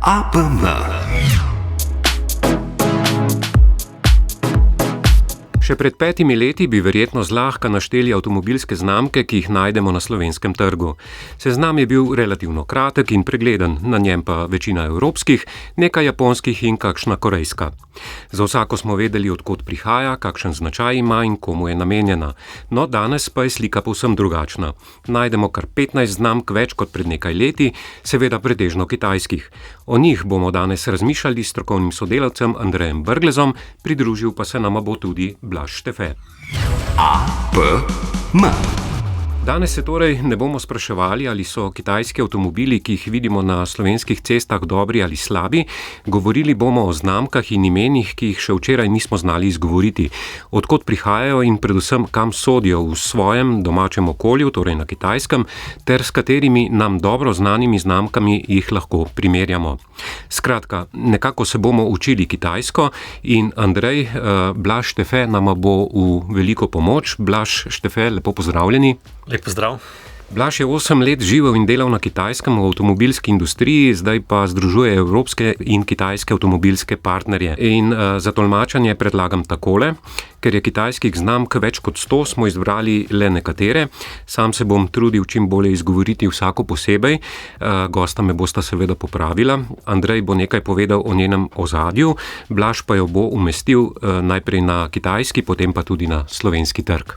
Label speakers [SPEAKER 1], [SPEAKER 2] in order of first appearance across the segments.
[SPEAKER 1] APM. Še pred 5 leti bi verjetno zlahka našteli avtomobilske znamke, ki jih najdemo na slovenskem trgu. Seznam je bil relativno kratek in pregleden, na njem pa večina evropskih, nekaj japonskih in kakšna korejska. Za vsako smo vedeli, od kod prihaja, kakšen značaj ima in komu je namenjena. No, danes pa je slika povsem drugačna. Najdemo kar 15 znamk več kot pred nekaj leti, seveda pretežno kitajskih. O njih bomo danes razmišljali s strokovnim sodelavcem Andrejem Brglezom, pridružil pa se nama bo tudi Blaž Štefe. APM. Danes se torej ne bomo spraševali, ali so kitajski avtomobili, ki jih vidimo na slovenskih cestah, dobri ali slabi. Govorili bomo o znamkah in imenih, ki jih še včeraj nismo znali izgovoriti. Od kod prihajajo in predvsem kam sodijo v svojem domačem okolju, torej na Kitajskem, ter s katerimi nam dobro znanimi znamkami jih lahko primerjamo. Skratka, nekako se bomo učili kitajsko in Andrej, Blaž Štefe nama bo v veliko pomoč. Blaž Štefe, lepo pozdravljeni.
[SPEAKER 2] Lep pozdrav.
[SPEAKER 1] Blaž je 8 let živel in delal na Kitajskem v avtomobilski industriji, zdaj pa združuje evropske in kitajske avtomobilske partnerje. In za tolmačenje predlagam takole: ker je kitajskih znamk več kot 100, smo izbrali le nekatere. Sam se bom trudil čim bolje izgovoriti vsako posebej. Gosta me bosta seveda popravila. Andrej bo nekaj povedal o njenem ozadju, Blaž pa jo bo umestil najprej na kitajski, potem pa tudi na slovenski trg.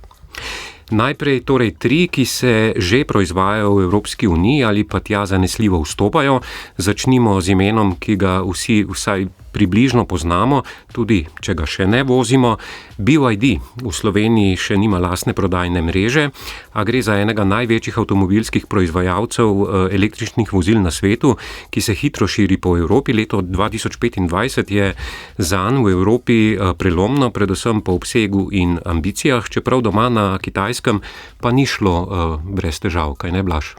[SPEAKER 1] Najprej torej 3, ki se že proizvajajo v Evropski uniji ali pa tja zanesljivo vstopajo. Začnimo z imenom, ki ga vsi vsaj približno poznamo, tudi če ga še ne vozimo. BYD v Sloveniji še nima lastne prodajne mreže, a gre za enega največjih avtomobilskih proizvajalcev električnih vozil na svetu, ki se hitro širi po Evropi. Leto 2025 je zanj v Evropi prelomno, predvsem po obsegu in ambicijah, čeprav doma na Kitajskem pa ni šlo brez težav, kaj ne, Blaž?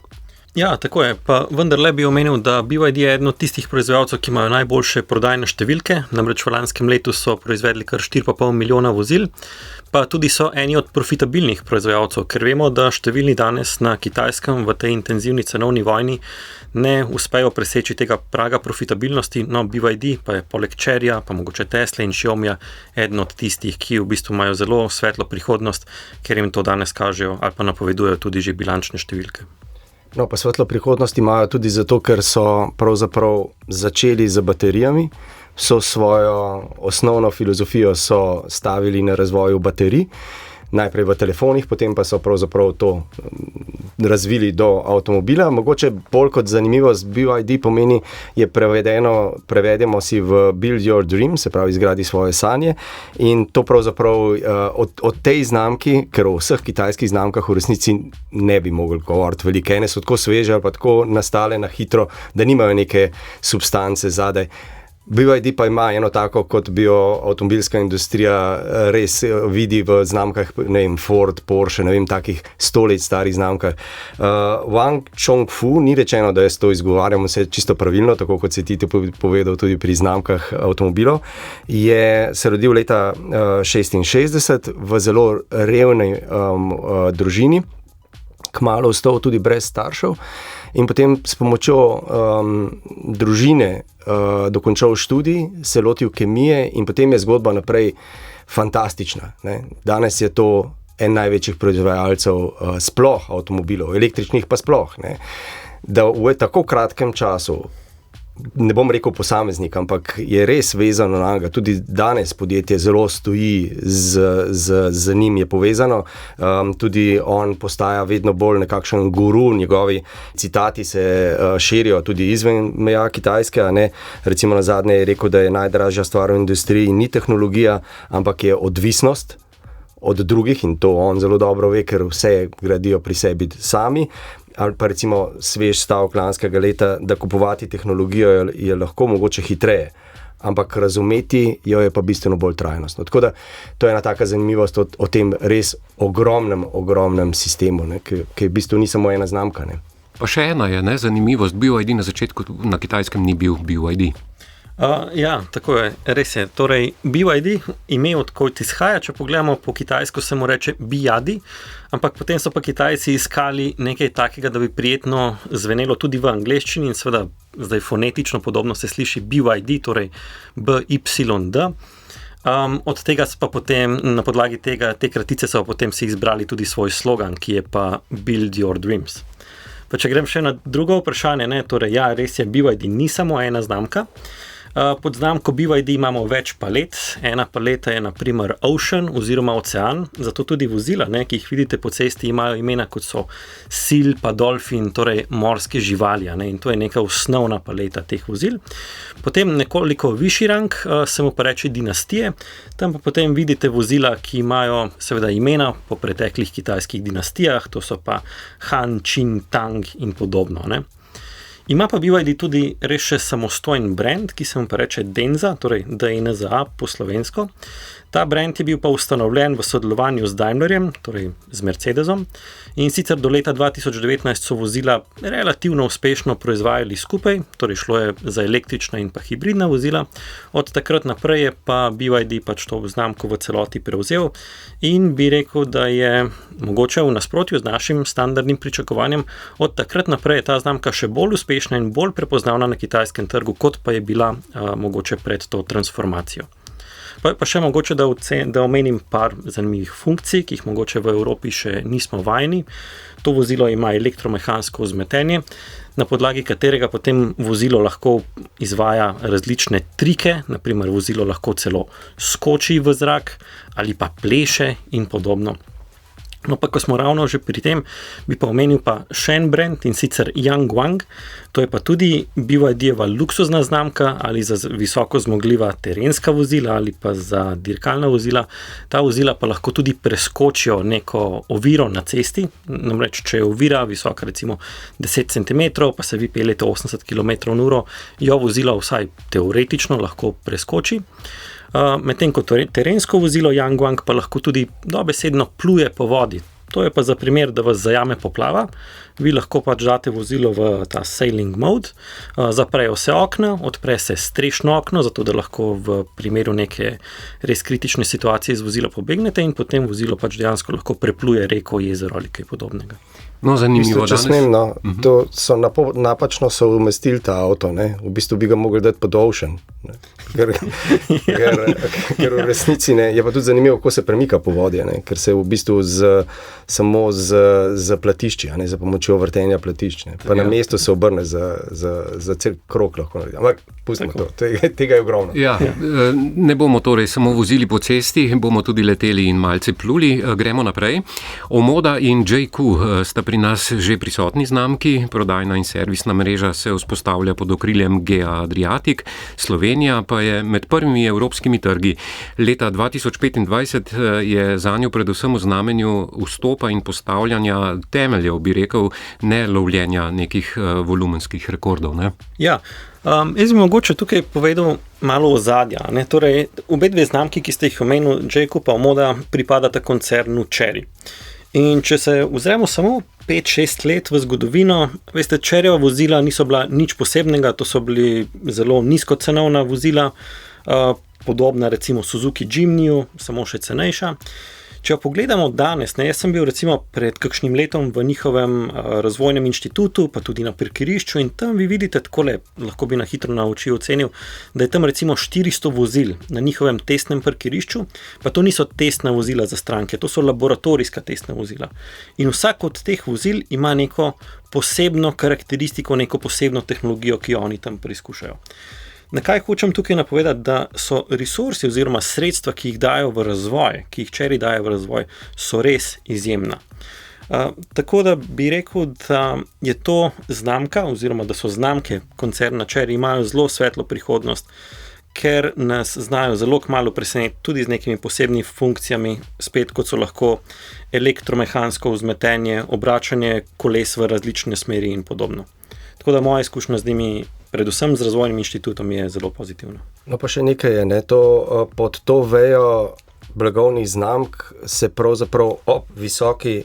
[SPEAKER 2] Ja, tako je. Pa vendarle bi omenil, da BYD je eden od tistih proizvajalcev, ki imajo najboljše prodajne številke. Namreč v lanskem letu so proizvedli kar 4,5 milijona vozil, pa tudi so eni od profitabilnih proizvajalcev, ker vemo, da številni danes na Kitajskem v tej intenzivni cenovni vojni ne uspejo preseči tega praga profitabilnosti. No, BYD pa je poleg Cheryja, pa mogoče Tesla in Xiaomija eden od tistih, ki v bistvu imajo zelo svetlo prihodnost, ker jim to danes kažejo ali pa napovedujejo tudi že bilančne številke.
[SPEAKER 3] No, pa svetlo prihodnost imajo tudi zato, ker so pravzaprav začeli z baterijami. Vso svojo osnovno filozofijo so stavili na razvoju baterij. Najprej v telefonih, potem pa so pravzaprav to razvili do avtomobila. Mogoče bolj kot zanimivost BYD pomeni, je prevedemo si v Build Your Dream, se pravi izgradi svoje sanje. In to pravzaprav od tej znamki, ker o vseh kitajskih znamkah v resnici ne bi mogli govoriti veliko. Ene so tako sveže ali pa tako nastale na hitro, da nimajo neke substance zadaj. BYD pa ima eno tako, kot bi jo avtomobilska industrija res vidi v znamkah, ne vem, Ford, Porsche, ne vem, takih 100 let starih znamkah. Wang Chongfu, ni rečeno, da jaz to izgovarjam vse čisto pravilno, tako kot si ti povedal tudi pri znamkah avtomobilov, se rodil leta 66 v zelo revni družini, kmalu ostal tudi brez staršev. In potem s pomočjo družine dokončal študij, se lotil kemije in potem je zgodba naprej fantastična. Ne? Danes je to en največjih proizvajalcev sploh avtomobilov, električnih pa sploh. Ne? Da v tako kratkem času, ne bom rekel posameznik, ampak je res vezano na njega. Tudi danes podjetje zelo stoji, z njim je povezano. Tudi on postaja vedno bolj nekakšen guru, njegovi citati se širijo tudi izven meja Kitajske. Ne? Recimo nazadnje je rekel, da je najdražja stvar v industriji ni tehnologija, ampak je odvisnost od drugih, in to on zelo dobro ve, ker vse gradijo pri sebi sami. Ali pa recimo svež stavek lanskega leta, da kupovati tehnologijo je lahko mogoče hitreje, ampak razumeti jo je pa bistveno bolj trajnostno. Tako da to je ena taka zanimivost o tem res ogromnem sistemu, ne, ki v bistvu ni samo ena znamka. Ne.
[SPEAKER 1] Pa še ena je zanimivost, BYD na začetku na Kitajskem ni bil BYD.
[SPEAKER 2] Ja, tako je, res je. Torej, BYD ime odkot izhaja, če pogledamo po kitajsko, se mu reče BYD, ampak potem so pa Kitajci iskali nekaj takega, da bi prijetno zvenelo tudi v angleščini in seveda zdaj fonetično podobno se sliši BYD, torej BYD. Od tega so pa potem, na podlagi te kratice so potem si izbrali tudi svoj slogan, ki je pa Build Your Dreams. Pa če grem še na drugo vprašanje, torej ja, res je, BYD ni samo ena znamka. Pod znamko BYD imamo več palet. Ena paleta je na primer Ocean oziroma Ocean, zato tudi vozila, ki jih vidite po cesti, imajo imena kot so Seal pa Dolphin, torej morske živali, in to je neka osnovna paleta teh vozil. Potem nekoliko višji rang se mu pa reče dinastije, tam pa potem vidite vozila, ki imajo seveda imena po preteklih kitajskih dinastijah, to so pa Han, Qin, Tang in podobno, Ima pa BYD tudi res še samostojen brand, ki se mu pa reče Denza, torej DNZA po slovensko. Ta brand je bil pa ustanovljen v sodelovanju z Daimlerjem, torej z Mercedesom, in sicer do leta 2019 so vozila relativno uspešno proizvajali skupaj, torej šlo je za električna in pa hibridna vozila. Od takrat naprej je pa BYD pač to znamko v celoti prevzel in bi rekel, da je mogoče v nasprotju z našim standardnim pričakovanjem, od takrat naprej je ta znamka še bolj uspešna in bolj prepoznavna na kitajskem trgu, kot pa je bila mogoče pred to transformacijo. Pa še mogoče, da omenim par zanimivih funkcij, ki jih mogoče v Evropi še nismo vajeni. To vozilo ima elektromehansko vzmetenje, na podlagi katerega potem vozilo lahko izvaja različne trike, naprimer vozilo lahko celo skoči v zrak ali pa pleše in podobno. No pa, ko smo ravno že pri tem, bi pa omenil pa še en brand in sicer Yangwang. To je pa tudi BYD-jeva luksuzna znamka ali za visoko zmogljiva terenska vozila ali pa za dirkalna vozila. Ta vozila pa lahko tudi preskočijo neko oviro na cesti, namreč če je ovira visoka recimo 10 cm, pa se vi peljete 80 km/h, jo vozilo vsaj teoretično lahko preskoči. Medtem ko terensko vozilo Yangwang pa lahko tudi dobesedno pluje po vodi. To je pa za primer, da vas zajame poplava. Vi lahko pač date vozilo v ta sailing mode, zaprejo se okna, odpre se strešno okno, zato da lahko v primeru neke res kritične situacije iz vozila pobegnete in potem vozilo pač dejansko lahko prepluje reko, jezero ali kaj podobnega.
[SPEAKER 1] No, zanimivo.
[SPEAKER 3] Če smem, to so napačno so umestili ta avto, v bistvu bi ga mogli dati pod Ocean, ker v resnici je pa tudi zanimivo, kako se premika po vodi, ker se v bistvu samo z platišči, za pomočjo vrtenja platišč, pa na mestu se obrne za cel krog lahko naredi. Ampak pustimo to, tega je ogromno.
[SPEAKER 1] Ja, ne bomo torej samo vozili po cesti, bomo tudi leteli in malce pluli. Gremo naprej. Omoda in JQ sta pri nas že prisotni znamki, prodajna in servisna mreža se vzpostavlja pod okriljem GEA Adriatic, Slovenija pa je med prvimi evropskimi trgi. Leta 2025 je zanjo predvsem v znamenju vstopa in postavljanja temeljev, bi rekel, ne lovljenja nekih volumenskih rekordov.
[SPEAKER 2] Ja, jaz bi mogoče tukaj povedal malo ozadja. Torej, obe dve znamki, ki ste jih omenili, JQ pa Omoda, pripadata koncernu Chery. In če se ozremo samo 5-6 let v zgodovino, veste, Cheryjeva vozila niso bila nič posebnega, to so bili zelo nizkocenovna vozila, podobna recimo Suzuki Jimnyju, samo še cenejša. Če pogledamo danes, jaz sem bil recimo pred kakšnim letom v njihovem razvojnem inštitutu, pa tudi na parkirišču in tam vi vidite takole, lahko bi na hitro na oči ocenil, da je tam recimo 400 vozil na njihovem testnem parkirišču, pa to niso testna vozila za stranke, to so laboratorijska testna vozila. In vsak od teh vozil ima neko posebno karakteristiko, neko posebno tehnologijo, ki jo oni tam preizkušajo. Na kaj hočem tukaj napovedati, da so resursi oziroma sredstva, ki jih dajo v razvoj, ki jih Chery daje v razvoj, so res izjemna. Tako da bi rekel, da je to znamka oziroma da so znamke koncerna Chery imajo zelo svetlo prihodnost, ker nas znajo zelo kmalu presenetiti tudi z nekimi posebnimi funkcijami, spet kot so lahko elektromehansko vzmetenje, obračanje koles v različne smeri in podobno. Tako da moja izkušnja z njimi, predvsem z razvojnim inštitutom, je zelo pozitivna.
[SPEAKER 3] No pa še nekaj je, to pod to vejo blagovnih znamk se pravzaprav ob visoki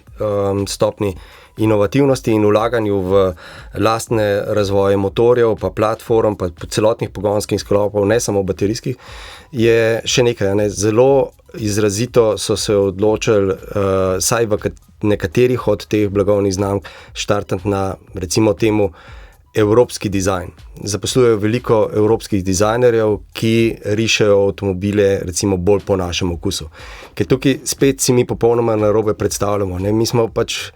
[SPEAKER 3] stopni inovativnosti in vlaganju v lastne razvoje motorjev, pa platform, pa celotnih pogonskih sklopov, ne samo baterijskih, je še nekaj. Ne? Zelo izrazito so se odločili, saj v nekaterih od teh blagovnih znamk štartati na, recimo temu, evropski dizajn. Zaposlujejo veliko evropskih dizajnerjev, ki rišejo avtomobile recimo bolj po našem okusu. Ker tukaj spet si mi popolnoma narobe predstavljamo. Ne? Mi smo pač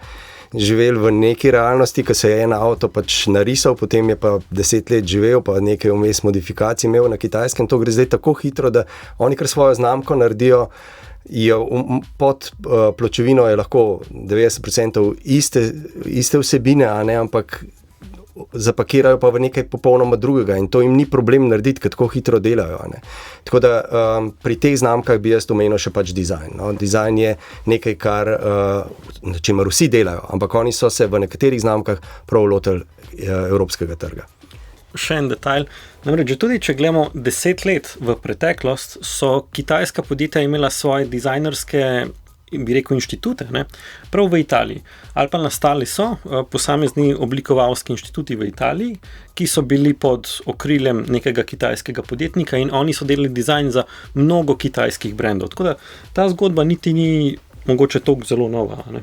[SPEAKER 3] živeli v neki realnosti, ko se je en avto pač narisal, potem je pa 10 let živel, pa nekaj vmes modifikacij imel na Kitajskem. To gre zdaj tako hitro, da oni kar svojo znamko naredijo, pod pločevino je lahko 90% iste vsebine, a ne, ampak zapakirajo pa v nekaj popolnoma drugega in to jim ni problem narediti, ker tako hitro delajo. Ne. Tako da pri teh znamkah bi jaz omenil še pač dizajn. No. Dizajn je nekaj, na čemer vsi delajo, ampak oni so se v nekaterih znamkah prav lotili evropskega trga.
[SPEAKER 2] Še en detajl. Namreč, tudi če gledamo 10 let v preteklost, so kitajska podjetja imela svoje dizajnerske, bi rekel, inštitute, ne? Prav v Italiji. Ali pa nastali so posamezni oblikovalski inštituti v Italiji, ki so bili pod okriljem nekega kitajskega podjetnika in oni so delali dizajn za mnogo kitajskih brendov. Tako da ta zgodba niti ni mogoče toliko zelo nova. Ne?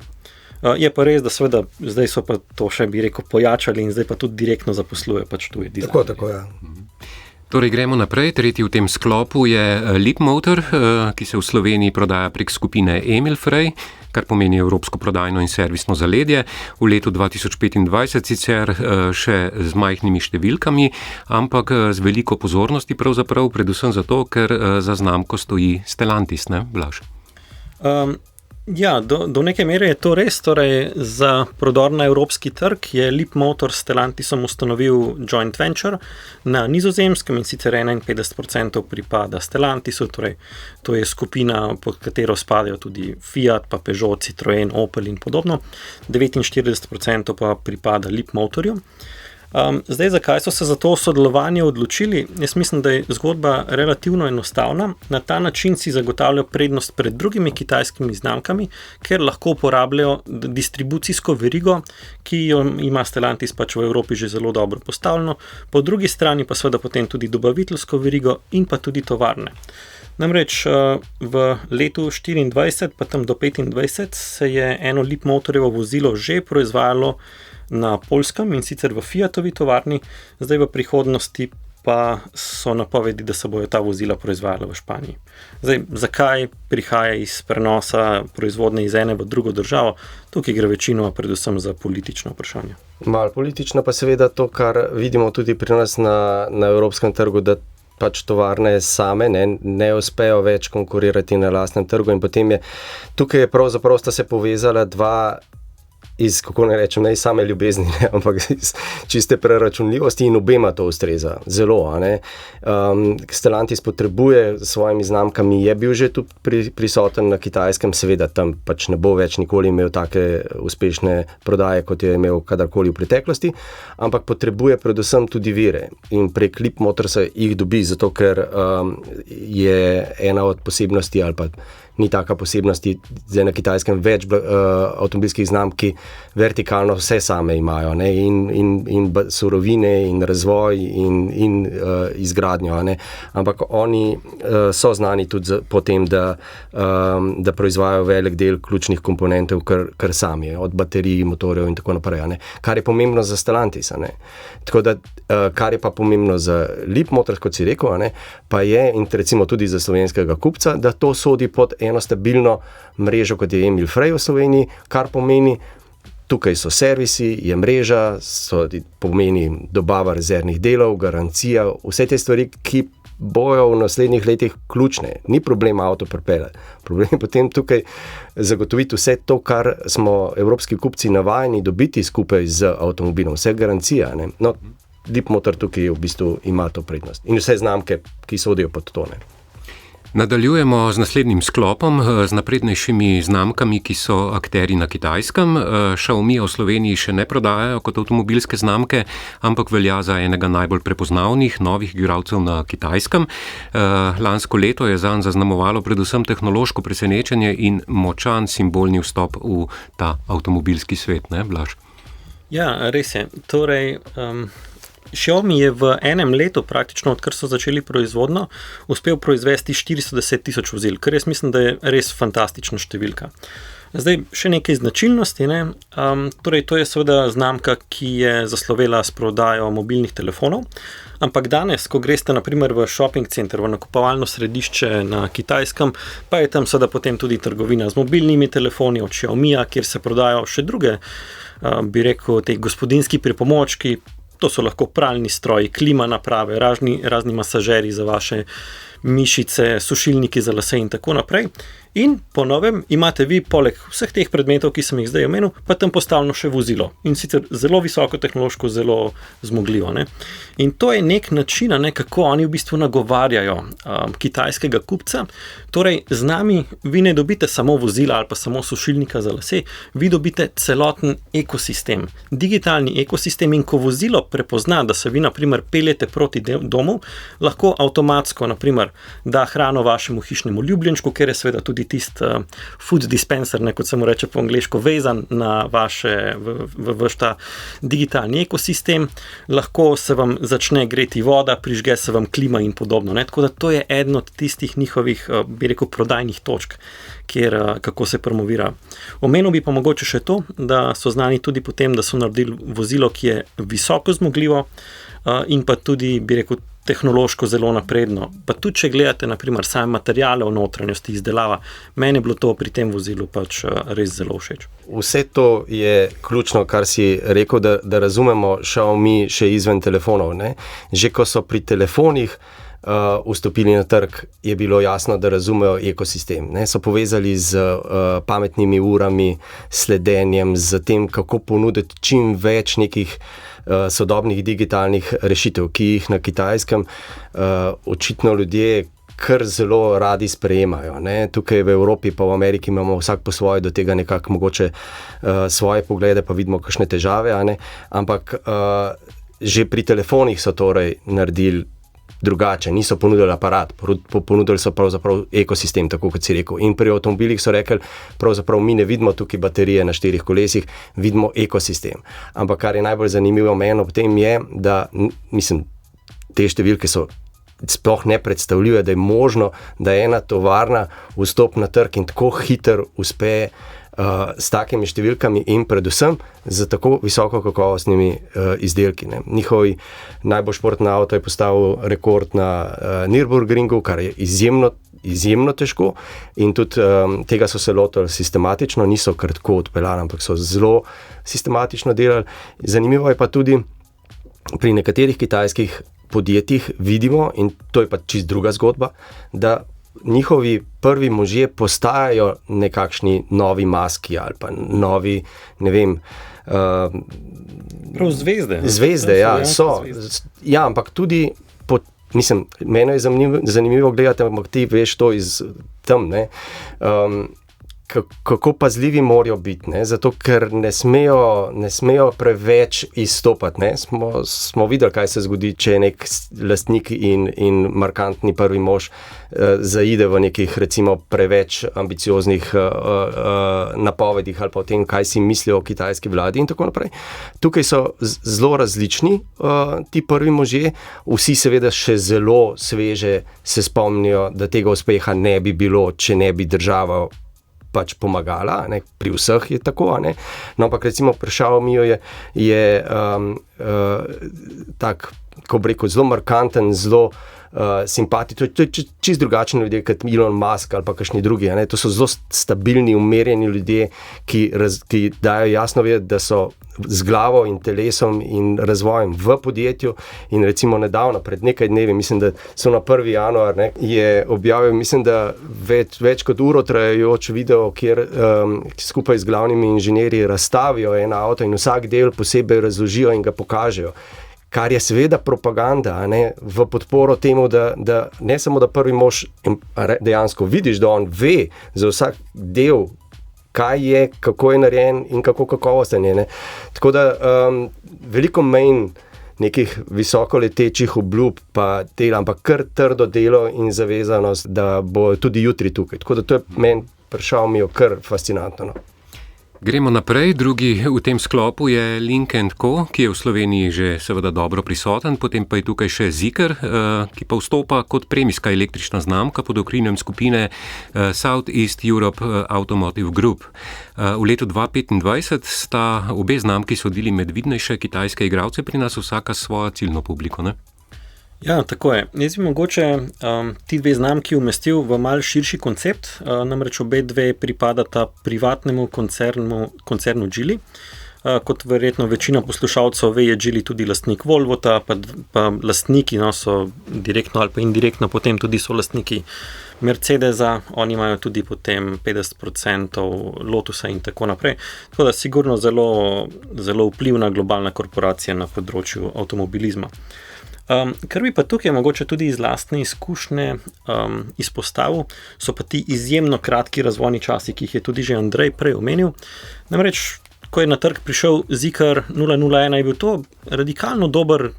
[SPEAKER 2] Je pa res, da seveda zdaj so pa to še, bi rekel, pojačali in zdaj pa tudi direktno zaposluje pač tuje dizajnerje.
[SPEAKER 3] Tako, ja.
[SPEAKER 1] Torej, gremo naprej. Tretji v tem sklopu je Leapmotor, ki se v Sloveniji prodaja prek skupine Emil Frey, kar pomeni evropsko prodajno in servisno zaledje. V letu 2025 sicer še z majhnimi številkami, ampak z veliko pozornosti pravzaprav, predvsem zato, ker za znamko stoji Stellantis, ne, Blaž?
[SPEAKER 2] Ja, do neke mere je to res. Torej, za prodor na evropski trg je Leapmotor s Stellantisom ustanovil joint venture na Nizozemskem in sicer 51% pripada Stellantisu, torej to je skupina, pod katero spadajo tudi Fiat, pa Peugeot, Citroen, Opel in podobno, 49% pa pripada Leapmotorju. Zdaj, zakaj so se za to sodelovanje odločili? Jaz mislim, da je zgodba relativno enostavna. Na ta način si zagotavljajo prednost pred drugimi kitajskimi znamkami, ker lahko uporabljajo distribucijsko verigo, ki jo ima Stellantis pač v Evropi že zelo dobro postavljeno, po drugi strani pa seveda potem tudi dobaviteljsko verigo in pa tudi tovarne. Namreč v letu 2024 pa tam do 2025 se je eno Leapmotorjevo vozilo že proizvajalo na Poljskem in sicer v Fiatovi tovarni, zdaj v prihodnosti pa so napovedi, da se bojo ta vozila proizvajala v Španiji. Zdaj, zakaj prihaja iz prenosa proizvodne iz ene v drugo državo? Tukaj gre večinoma predvsem za politično vprašanje.
[SPEAKER 3] Malo politično pa seveda to, kar vidimo tudi pri nas na evropskem trgu, da pač tovarne same ne uspejo več konkurirati na lastnem trgu in potem tukaj pravzaprav sta se povezala dva iz, kako ne rečem, ne iz same ljubezni, ne, ampak iz čiste preračunljivosti in obema to ustreza. Zelo, ne. Stellantis potrebuje s svojimi znamkami, je bil že tu prisoten na Kitajskem, seveda tam pač ne bo več nikoli imel take uspešne prodaje, kot je imel kadarkoli v preteklosti, ampak potrebuje predvsem tudi vire in prek Leapmotorsa jih dobi, zato ker je ena od posebnosti ali pa ni taka posebnosti, zdaj na Kitajskem več avtomobilskih znamk, ki vertikalno vse same imajo, ne, in surovine, in razvoj, in izgradnjo, ne, ampak oni so znani tudi po tem, da proizvajajo velik del ključnih komponentov, kar sami, od baterij, motorjev in tako naprej, ne, kar je pomembno za Stellantis, ne. Tako da, kar je pa pomembno za Leapmotor, kot si rekel, ne, pa je, in recimo tudi za slovenskega kupca, da to sodi pod eno stabilno mrežo, kot je Emil Frey v Sloveniji, kar pomeni, tukaj so servisi, je mreža, pomeni dobava rezervnih delov, garancija, vse te stvari, ki bojo v naslednjih letih ključne. Ni problem avto pripeljati. Problem je potem tukaj zagotoviti vse to, kar smo evropski kupci navajeni dobiti skupaj z avtomobilom, vse garancija, ne. No, Leapmotor tukaj v bistvu ima to prednost. In vse znamke, ki sodijo pod to, ne.
[SPEAKER 1] Nadaljujemo z naslednjim sklopom, z naprednejšimi znamkami, ki so akteri na Kitajskem. Xiaomi v Sloveniji še ne prodajajo kot avtomobilske znamke, ampak velja za enega najbolj prepoznavnih novih igralcev na Kitajskem. Lansko leto je zanj zaznamovalo predvsem tehnološko presenečenje in močan simbolni vstop v ta avtomobilski svet, ne, Blaž?
[SPEAKER 2] Ja, res je. Torej, Xiaomi je v enem letu, praktično odkar so začeli proizvodnjo, uspel proizvesti 410 tisoč vozil, kar jaz mislim, da je res fantastična številka. Zdaj, še nekaj značilnosti, ne? Torej, to je seveda znamka, ki je zaslovela s prodajo mobilnih telefonov, ampak danes, ko greste naprimer v shopping center, v nakupovalno središče na Kitajskem, pa je tam seveda potem tudi trgovina z mobilnimi telefoni od Xiaomija, kjer se prodajo še druge, bi rekel, te gospodinjski pripomočki. To so lahko pralni stroji, klima naprave, razni masažeri za vaše mišice, sušilniki za lase in tako naprej. In po novem imate vi poleg vseh teh predmetov, ki sem jih zdaj omenil, pa tam postavljeno še vozilo. In sicer zelo visoko tehnološko, zelo zmogljivo. Ne? In to je nek način, kako oni v bistvu nagovarjajo kitajskega kupca. Torej, z nami vi ne dobite samo vozila ali pa samo sušilnika za lase, vi dobite celoten ekosistem, digitalni ekosistem, in ko vozilo prepozna, da se vi naprimer peljete proti domu, lahko avtomatsko naprimer da hrano vašemu hišnemu ljubljenčku, ker je seveda tudi tisti food dispenser, kot se mu reče po angleško, vezan na vaš ta digitalni ekosistem, lahko se vam začne greti voda, prižge se vam klima in podobno. Ne? Tako da to je eden od tistih njihovih, bi rekel, prodajnih točk, kjer kako se promovira. Omenil bi pa mogoče še to, da so znani tudi po tem, da so naredili vozilo, ki je visoko zmogljivo in pa tudi, bi rekel, tehnološko zelo napredno. Pa tudi, če gledate, naprimer, same materiale v notranjosti, izdelava, meni je bilo to pri tem vozilu pač res zelo všeč.
[SPEAKER 3] Vse to je ključno, kar si rekel, da razumemo Xiaomi še izven telefonov. Ne? Že ko so pri telefonih vstopili na trg, je bilo jasno, da razumejo ekosistem. Ne? So povezali z pametnimi urami, sledenjem, z tem, kako ponuditi čim več nekih sodobnih digitalnih rešitev, ki jih na Kitajskem očitno ljudje kar zelo radi sprejemajo. Ne? Tukaj v Evropi pa v Ameriki imamo vsak po svoje do tega nekako mogoče svoje poglede, pa vidimo kakšne težave, a ne? Ampak že pri telefonih so torej naredili drugače, niso ponudili aparat, ponudili so pravzaprav ekosistem, tako kot si rekel. In pri avtomobilih so rekli, pravzaprav mi ne vidimo tukaj baterije na 4 kolesih, vidimo ekosistem. Ampak kar je najbolj zanimivo meni ob tem je, da, mislim, te številke so sploh nepredstavljive, da je možno, da ena tovarna vstop na trg in tako hiter uspe s takimi številkami in predvsem z tako visoko kakovostnimi izdelki. Ne. Njihovi najbolj športni avto je postavil rekord na Nürburgringu, kar je izjemno težko, in tudi tega so se lotili sistematično, niso kar tako odpeljali, ampak so zelo sistematično delali. Zanimivo je pa tudi pri nekaterih kitajskih podjetjih vidimo, in to je pa čisto druga zgodba, da njihovi prvi možje postajajo nekakšni novi Muski ali pa novi, ne vem...
[SPEAKER 2] Prav zvezde.
[SPEAKER 3] Zvezde, ja, so. Ja, ampak tudi, mislim, meni je zanimivo gledati, ampak ti veš to iz tam, ne, kako pazljivi morajo biti, ne? Zato ker ne smejo preveč izstopati. Ne? Smo videli, kaj se zgodi, če je nek lastnik in markantni prvi mož zaide v nekih, recimo, preveč ambicioznih napovedih ali pa o tem, kaj si mislijo o kitajski vladi in tako naprej. Tukaj so zelo različni ti prvi možje, vsi seveda še zelo sveže se spomnijo, da tega uspeha ne bi bilo, če ne bi država pač pomagala, ne? Pri vseh je tako, ne? No, ampak recimo pri Xiaomiju je tak, ko bi rekel, zelo markanten, zelo simpatičen, to je čisto drugačni ljudje kot Elon Musk ali pa kakšni drugi, ne? To so zelo stabilni, umerjeni ljudje, ki dajo jasno vedeti, da so z glavo in telesom in razvojem v podjetju. In recimo nedavno, pred nekaj dnevi, mislim, da so na 1. januar, ne, je objavil, mislim, da več kot uro trajajoč video, kjer skupaj z glavnimi inženirji razstavijo en avto in vsak del posebej razložijo in ga pokažejo. kar je seveda propaganda, v podporo temu, da ne samo, da prvi mož dejansko vidiš, da on ve za vsak del, kaj je, kako je narejen in kako kakovosten je. Tako da veliko manj nekih visokoletečih obljub pa dela, ampak kar trdo delo in zavezanost, da bo tudi jutri tukaj. Tako da to je meni prišel mi kar fascinantno.
[SPEAKER 1] Gremo naprej. Drugi v tem sklopu je Link & Co., ki je v Sloveniji že seveda dobro prisoten, potem pa je tukaj še Zeekr, ki pa vstopa kot premijska električna znamka pod okriljem skupine South East Europe Automotive Group. V letu 2025 sta obe znamki sodili med vidnejše kitajske igralce pri nas, vsaka svojo ciljno publiko, ne?
[SPEAKER 2] Ja, tako je. Jaz bi mogoče ti dve znamki umestil v mal širši koncept, namreč obe dve pripadata privatnemu koncernu Geely. Kot verjetno večina poslušalcev ve, je Geely tudi lastnik Volvota, pa lastniki so direktno ali pa indirektno potem tudi so lastniki Mercedesa, oni imajo tudi potem 50% Lotusa in tako naprej. Tako da sigurno zelo, zelo vplivna globalna korporacija na področju avtomobilizma. Kar bi pa tukaj mogoče tudi iz lastne izkušnje izpostavil, so pa ti izjemno kratki razvojni časi, ki jih je tudi že Andrej prej omenil. Namreč, ko je na trg prišel Zeekr 001, je bil to radikalno dober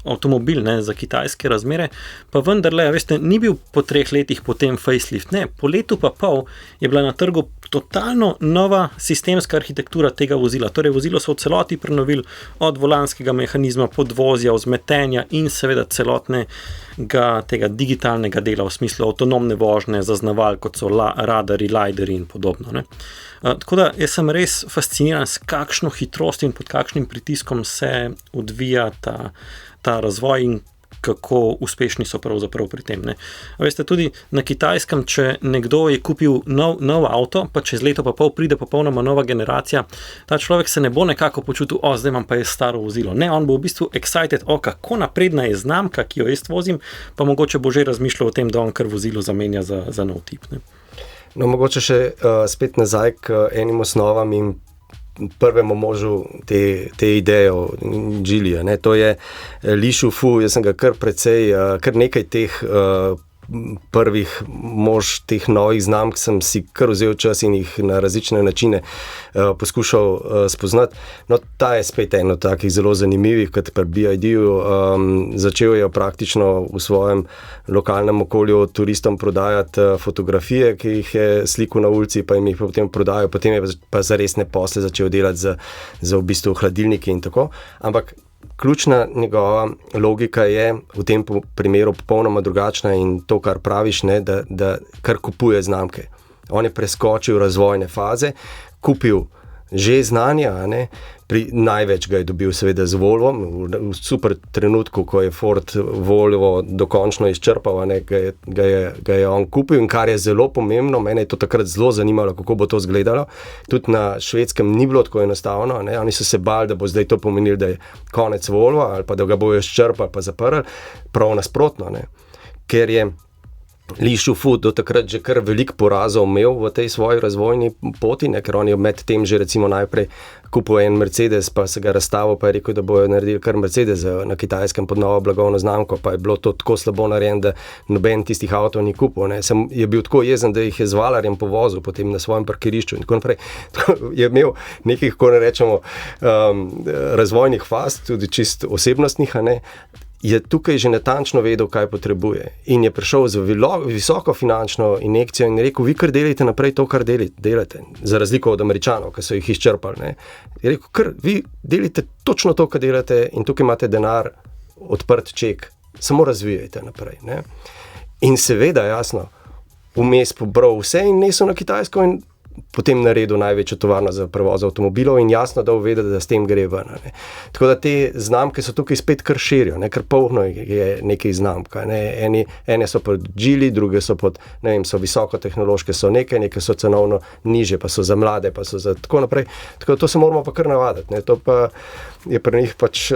[SPEAKER 2] avtomobil, za kitajske razmere, pa vendarle, veste, ni bil po 3 letih potem facelift, ne, po letu pa pol je bila na trgu totalno nova sistemska arhitektura tega vozila. Torej, vozilo so v celoti prenovili od volanskega mehanizma, podvozja, vzmetenja in seveda celotnega tega digitalnega dela v smislu avtonomne vožnje, zaznaval, kot so radari, lidari in podobno, ne. Tako da jaz sem res fasciniran, s kakšno hitrost in pod kakšnim pritiskom se odvija ta razvoj in kako uspešni so pravzaprav pri tem. Ne. Veste, tudi na Kitajskem, če nekdo je kupil nov avto, pa čez leto pa pol pride popolnoma nova generacija, ta človek se ne bo nekako počutil, zdaj imam pa je staro vozilo. Ne, on bo v bistvu excited, kako napredna je znamka, ki jo jaz vozim, pa mogoče bo že razmišljal o tem, da on kar vozilo zamenja za nov tip. Ne.
[SPEAKER 3] No, mogoče še spet nazaj k enim osnovam in prvemu možu te ideje o Geelyja. To je Li Shufu, jaz sem ga kar nekaj teh prvih mož teh novih znamk sem si kar vzel čas in jih na različne načine poskušal spoznati. No, ta je spet eno takih zelo zanimivih, kot pri BYD-ju. Začel je praktično v svojem lokalnem okolju turistom prodajati fotografije, ki jih je slikal na ulici, pa jim jih potem prodajal, potem je pa za resne posle začel delati za v bistvu hladilnike in tako. Ampak ključna njegova logika je v tem primeru popolnoma drugačna in to, kar praviš, da kar kupuje znamke. On je preskočil razvojne faze, kupil že znanja, največ ga je dobil seveda z Volvom, v super trenutku, ko je Ford Volvo dokončno izčrpal, ga je on kupil in kar je zelo pomembno, mene je to takrat zelo zanimalo, kako bo to izgledalo. Tudi na Švedskem ni bilo tako enostavno, oni so se bali, da bo zdaj to pomenilo, da je konec Volva ali pa da ga bojo izčrpali pa zaprli, prav nasprotno, ker je Li Shufu do takrat že kar veliko porazov imel v tej svoji razvojni poti, ker on je med tem že recimo najprej kupil en Mercedes, pa se ga razstavil, pa je rekel, da bojo naredili kar Mercedes na Kitajskem pod novo blagovno znamko, pa je bilo to tako slabo narejen, da noben tistih avtov ni kupil. Je bil tako jezen, da jih je z valarjem povozil potem na svojem parkirišču in tako naprej. Je imel nekih, kako ne rečemo, razvojnih faz, tudi čist osebnostnih, je tukaj že natančno vedel, kaj potrebuje. In je prišel z visoko finančno injekcijo in rekel, vi kar delite naprej to, kar delate. Za razliko od Američanov, ki so jih izčrpali. Je rekel, kar vi delite točno to, kar delate in tukaj imate denar, odprt ček. Samo razvijajte naprej. In seveda, jasno, vmes pobral vse in nesel na Kitajsko in potem naredil največjo tovarno za prevoz avtomobilov in jasno dal vedeti, da s tem gre ven. Tako da te znamke so tukaj spet kar širijo, kar polno je nekaj znamka. Ene so pod Geely, druge so pod, so visokotehnološke, so neke so cenovno niže, pa so za mlade, pa so za tako naprej. Tako da to se moramo pa kar navaditi. To pa je pri njih pač,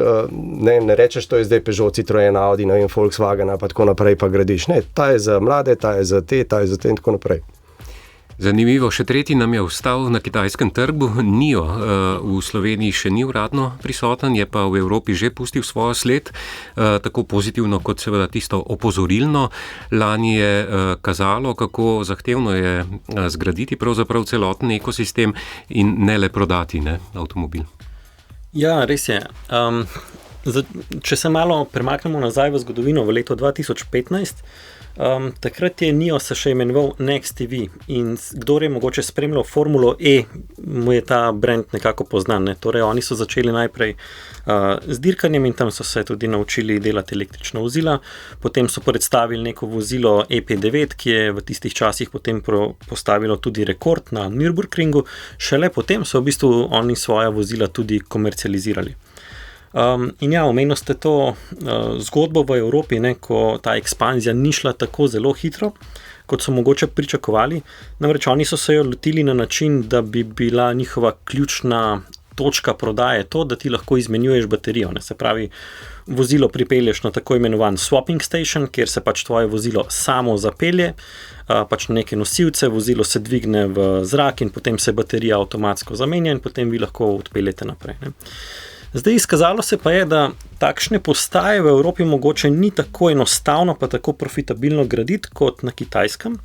[SPEAKER 3] ne rečeš, to je zdaj Peugeot, Citroen, Audi, Volkswagen, pa tako naprej pa gradiš. Ta je za mlade, ta je za te in tako naprej.
[SPEAKER 1] Zanimivo, še tretji nam je ostal na kitajskem trgu, NIO. V Sloveniji še ni uradno prisoten, je pa v Evropi že pustil svojo sled, tako pozitivno kot seveda tisto opozorilno. Lani je kazalo, kako zahtevno je zgraditi pravzaprav celoten ekosistem in ne le prodati avtomobil.
[SPEAKER 2] Ja, res je. Če se malo premaknemo nazaj v zgodovino, v leto 2015, takrat je NIO se še imenoval NextEV in kdor je mogoče spremljal Formulo E, mu je ta brand nekako poznan. Torej, oni so začeli najprej z dirkanjem in tam so se tudi naučili delati električna vozila, potem so predstavili neko vozilo EP9, ki je v tistih časih potem postavilo tudi rekord na Nürburgringu, šele potem so v bistvu oni svoja vozila tudi komercializirali. In ja, omenili ste to zgodbo v Evropi, ko ta ekspanzija ni šla tako zelo hitro, kot so mogoče pričakovali. Namreč oni so se jo lotili na način, da bi bila njihova ključna točka prodaje to, da ti lahko izmenjuješ baterijo. Se pravi, vozilo pripelješ na tako imenovan swapping station, kjer se pač tvoje vozilo samo zapelje, pač na neke nosilce, vozilo se dvigne v zrak in potem se baterija avtomatsko zamenja in potem vi lahko odpeljete naprej. Zdaj, izkazalo se pa je, da takšne postaje v Evropi mogoče ni tako enostavno pa tako profitabilno graditi kot na Kitajskem.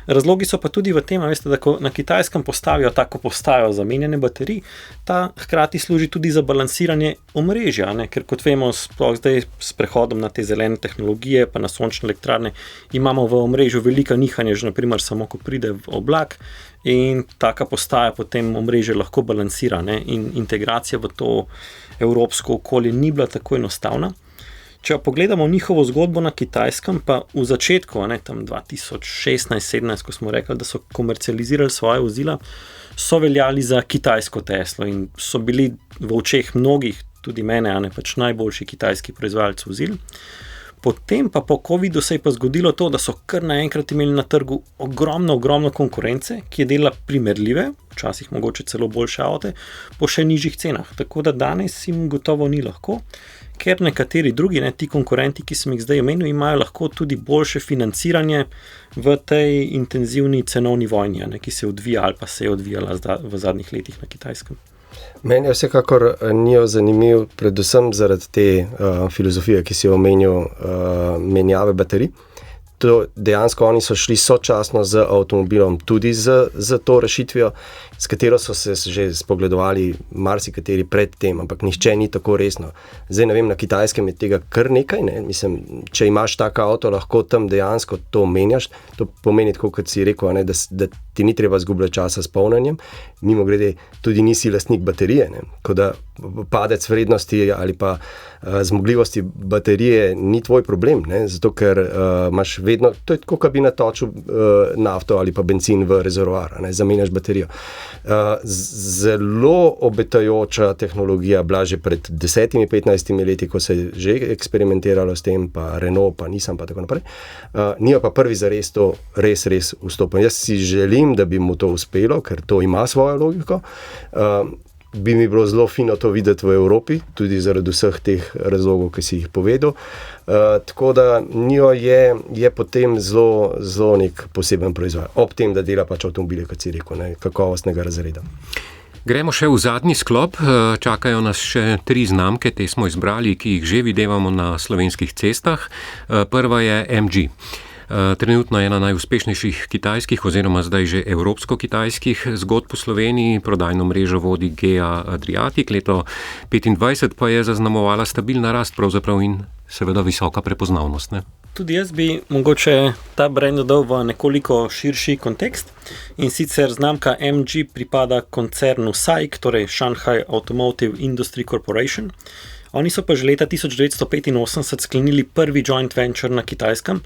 [SPEAKER 2] Razlogi so pa tudi v tem, da ko na Kitajskem postavijo tako postajo za menjanje baterij, ta hkrati služi tudi za balansiranje omrežja, ker kot vemo, sploh zdaj s prehodom na te zelene tehnologije pa na sončne elektrarne imamo v omrežju velika nihanja, že naprimer samo ko pride v oblak in taka postaja potem omrežje lahko balansira in integracija v to evropsko okolje ni bila tako enostavna. Če pogledamo njihovo zgodbo na Kitajskem, pa v začetku, tam 2016-2017, ko smo rekli, da so komercializirali svoje vozila, so veljali za kitajsko Teslo in so bili v očeh mnogih, tudi mene, pač najboljši kitajski proizvajalci vozil. Potem pa po covidu se je pa zgodilo to, da so kar naenkrat imeli na trgu ogromno konkurence, ki je delala primerljive, včasih mogoče celo boljše avte, po še nižjih cenah. Tako da danes jim gotovo ni lahko, ker nekateri drugi, ti konkurenti, ki sem jih zdaj omenil, imajo lahko tudi boljše financiranje v tej intenzivni cenovni vojni, ki se odvija ali pa se je odvijala v zadnjih letih na Kitajskem.
[SPEAKER 3] Meni je vsekakor NIO zanimiv, predvsem zaradi te filozofije, ki si jo omenil, menjave baterij. To dejansko oni so šli sočasno z avtomobilom tudi z to rešitvijo, s katero so se že spogledovali marsikateri pred tem, ampak nihče ni tako resno. Zdaj ne vem, na Kitajskem je tega kar nekaj, Mislim, če imaš tako avto, lahko tam dejansko to menjaš. To pomeni, tako kot si rekel, da ti ni treba zgubljati časa s polnjenjem. Mimogrede, tudi nisi lastnik baterije, Ko da padec vrednosti ali pa zmogljivosti baterije ni tvoj problem, Zato ker imaš vedno, to je tako, kot bi natočil nafto ali pa bencin v rezervoar, zamenjaš baterijo. Zelo obetajoča tehnologija bila že pred 10-15 leti, ko se je že eksperimentiralo s tem, pa Renault, pa Nissan, pa tako naprej. NIO pa prvi zares to res vstopil. Jaz si želim, da bi mu to uspelo, ker to ima svojo logiko. Bi mi bilo zelo fino to videti v Evropi, tudi zaradi vseh teh razlogov, ki si jih povedal. Tako da NIO je potem zelo nek poseben proizvod, ob tem, da dela pač avtomobile, kot si rekel, kakovostnega razreda.
[SPEAKER 1] Gremo še v zadnji sklop, čakajo nas še 3 znamke, te smo izbrali, ki jih že videvamo na slovenskih cestah. Prva je MG. Trenutno je ena najuspešnejših kitajskih oziroma zdaj že evropsko-kitajskih zgodb v Sloveniji, prodajno mrežo vodi GEA Adriatic, leto 2025 pa je zaznamovala stabilna rast pravzaprav in seveda visoka prepoznavnost.
[SPEAKER 2] Tudi jaz bi mogoče ta brand dal v nekoliko širši kontekst in sicer znamka MG pripada koncernu SAIC, torej Shanghai Automotive Industry Corporation. Oni so pa že leta 1985 sklenili prvi joint venture na Kitajskem,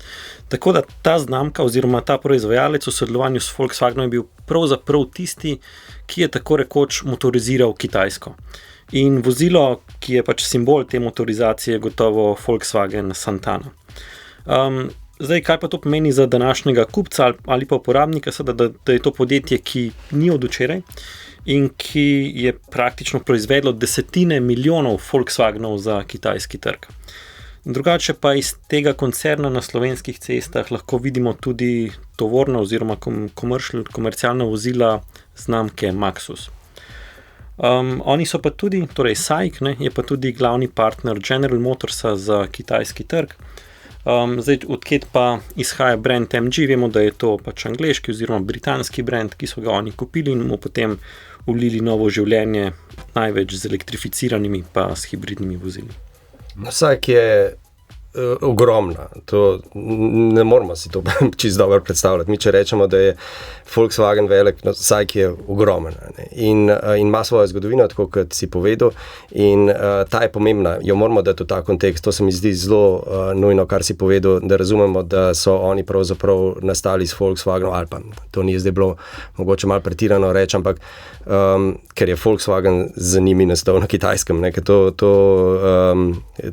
[SPEAKER 2] tako da ta znamka oziroma ta proizvajalec v sodelovanju s Volkswagenom je bil pravzaprav tisti, ki je tako rekoč motoriziral Kitajsko. In vozilo, ki je pač simbol te motorizacije, je gotovo Volkswagen Santana. Zdaj, kaj pa to pomeni za današnjega kupca ali pa uporabnika, da je to podjetje, ki ni od včeraj in ki je praktično proizvedlo desetine milijonov Volkswagenov za kitajski trg. Drugače pa iz tega koncerna na slovenskih cestah lahko vidimo tudi tovorna oziroma komercialna vozila znamke Maxus. Oni so pa tudi, torej SAIC, je pa tudi glavni partner General Motorsa za kitajski trg. Zdaj, odkjet pa izhaja brand MG, vemo, da je to pač angleški oziroma britanski brand, ki so ga oni kupili in mu potem vlili novo življenje, največ z elektrificiranimi pa s hibridnimi vozili.
[SPEAKER 3] SAIC je ogromna, to ne moramo si to čisto dobro predstavljati. Mi če rečemo, da je Volkswagen velik, SAIC je ogromen, ne? In ima svojo zgodovino, tako kot si povedal, in ta je pomembna, jo moramo dati v ta kontekst. To se mi zdi zelo nujno, kar si povedal, da razumemo, da so oni pravzaprav nastali s Volkswagenom, ali pa to ni zdaj bilo mogoče malo pretirano reči, ampak ker je Volkswagen z njimi nastal na Kitajskem, ne? Ker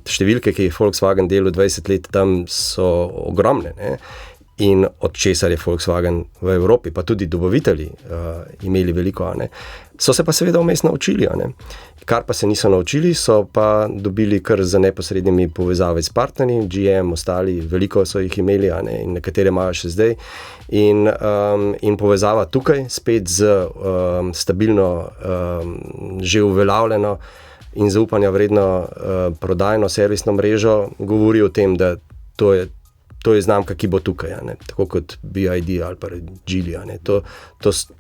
[SPEAKER 3] številke, ki je Volkswagen delal 20 let, tam so ogromne, ne? In od česar je Volkswagen v Evropi, pa tudi dobavitelji imeli veliko, ne? So se pa seveda vmes naučili, ne? Kar pa se niso naučili, so pa dobili kar z neposrednimi povezave s partnerji, GM, ostali, veliko so jih imeli, ne? In nekatere imajo še zdaj. In povezava tukaj spet z stabilno, že uveljavljeno in zaupanja vredno prodajno servisno mrežo govori o tem, da to je znamka, ki bo tukaj, ne? Tako kot BYD ali pa Geely.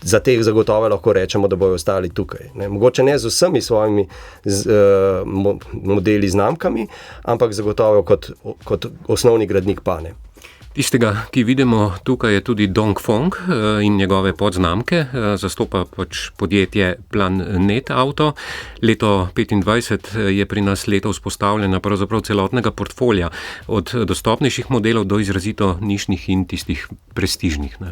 [SPEAKER 3] Za teh zagotovo lahko rečemo, da bojo ostali tukaj. Ne? Mogoče ne z vsemi svojimi modeli znamkami, ampak zagotovo kot osnovni gradnik pa ne.
[SPEAKER 1] Tistega, ki vidimo tukaj, je tudi Dongfeng in njegove podznamke, zastopa pač podjetje Planet Auto. Leto 2025 je pri nas leto vzpostavljena pravzaprav celotnega portfolija, od dostopnejših modelov do izrazito nišnih in tistih prestižnih. Ne?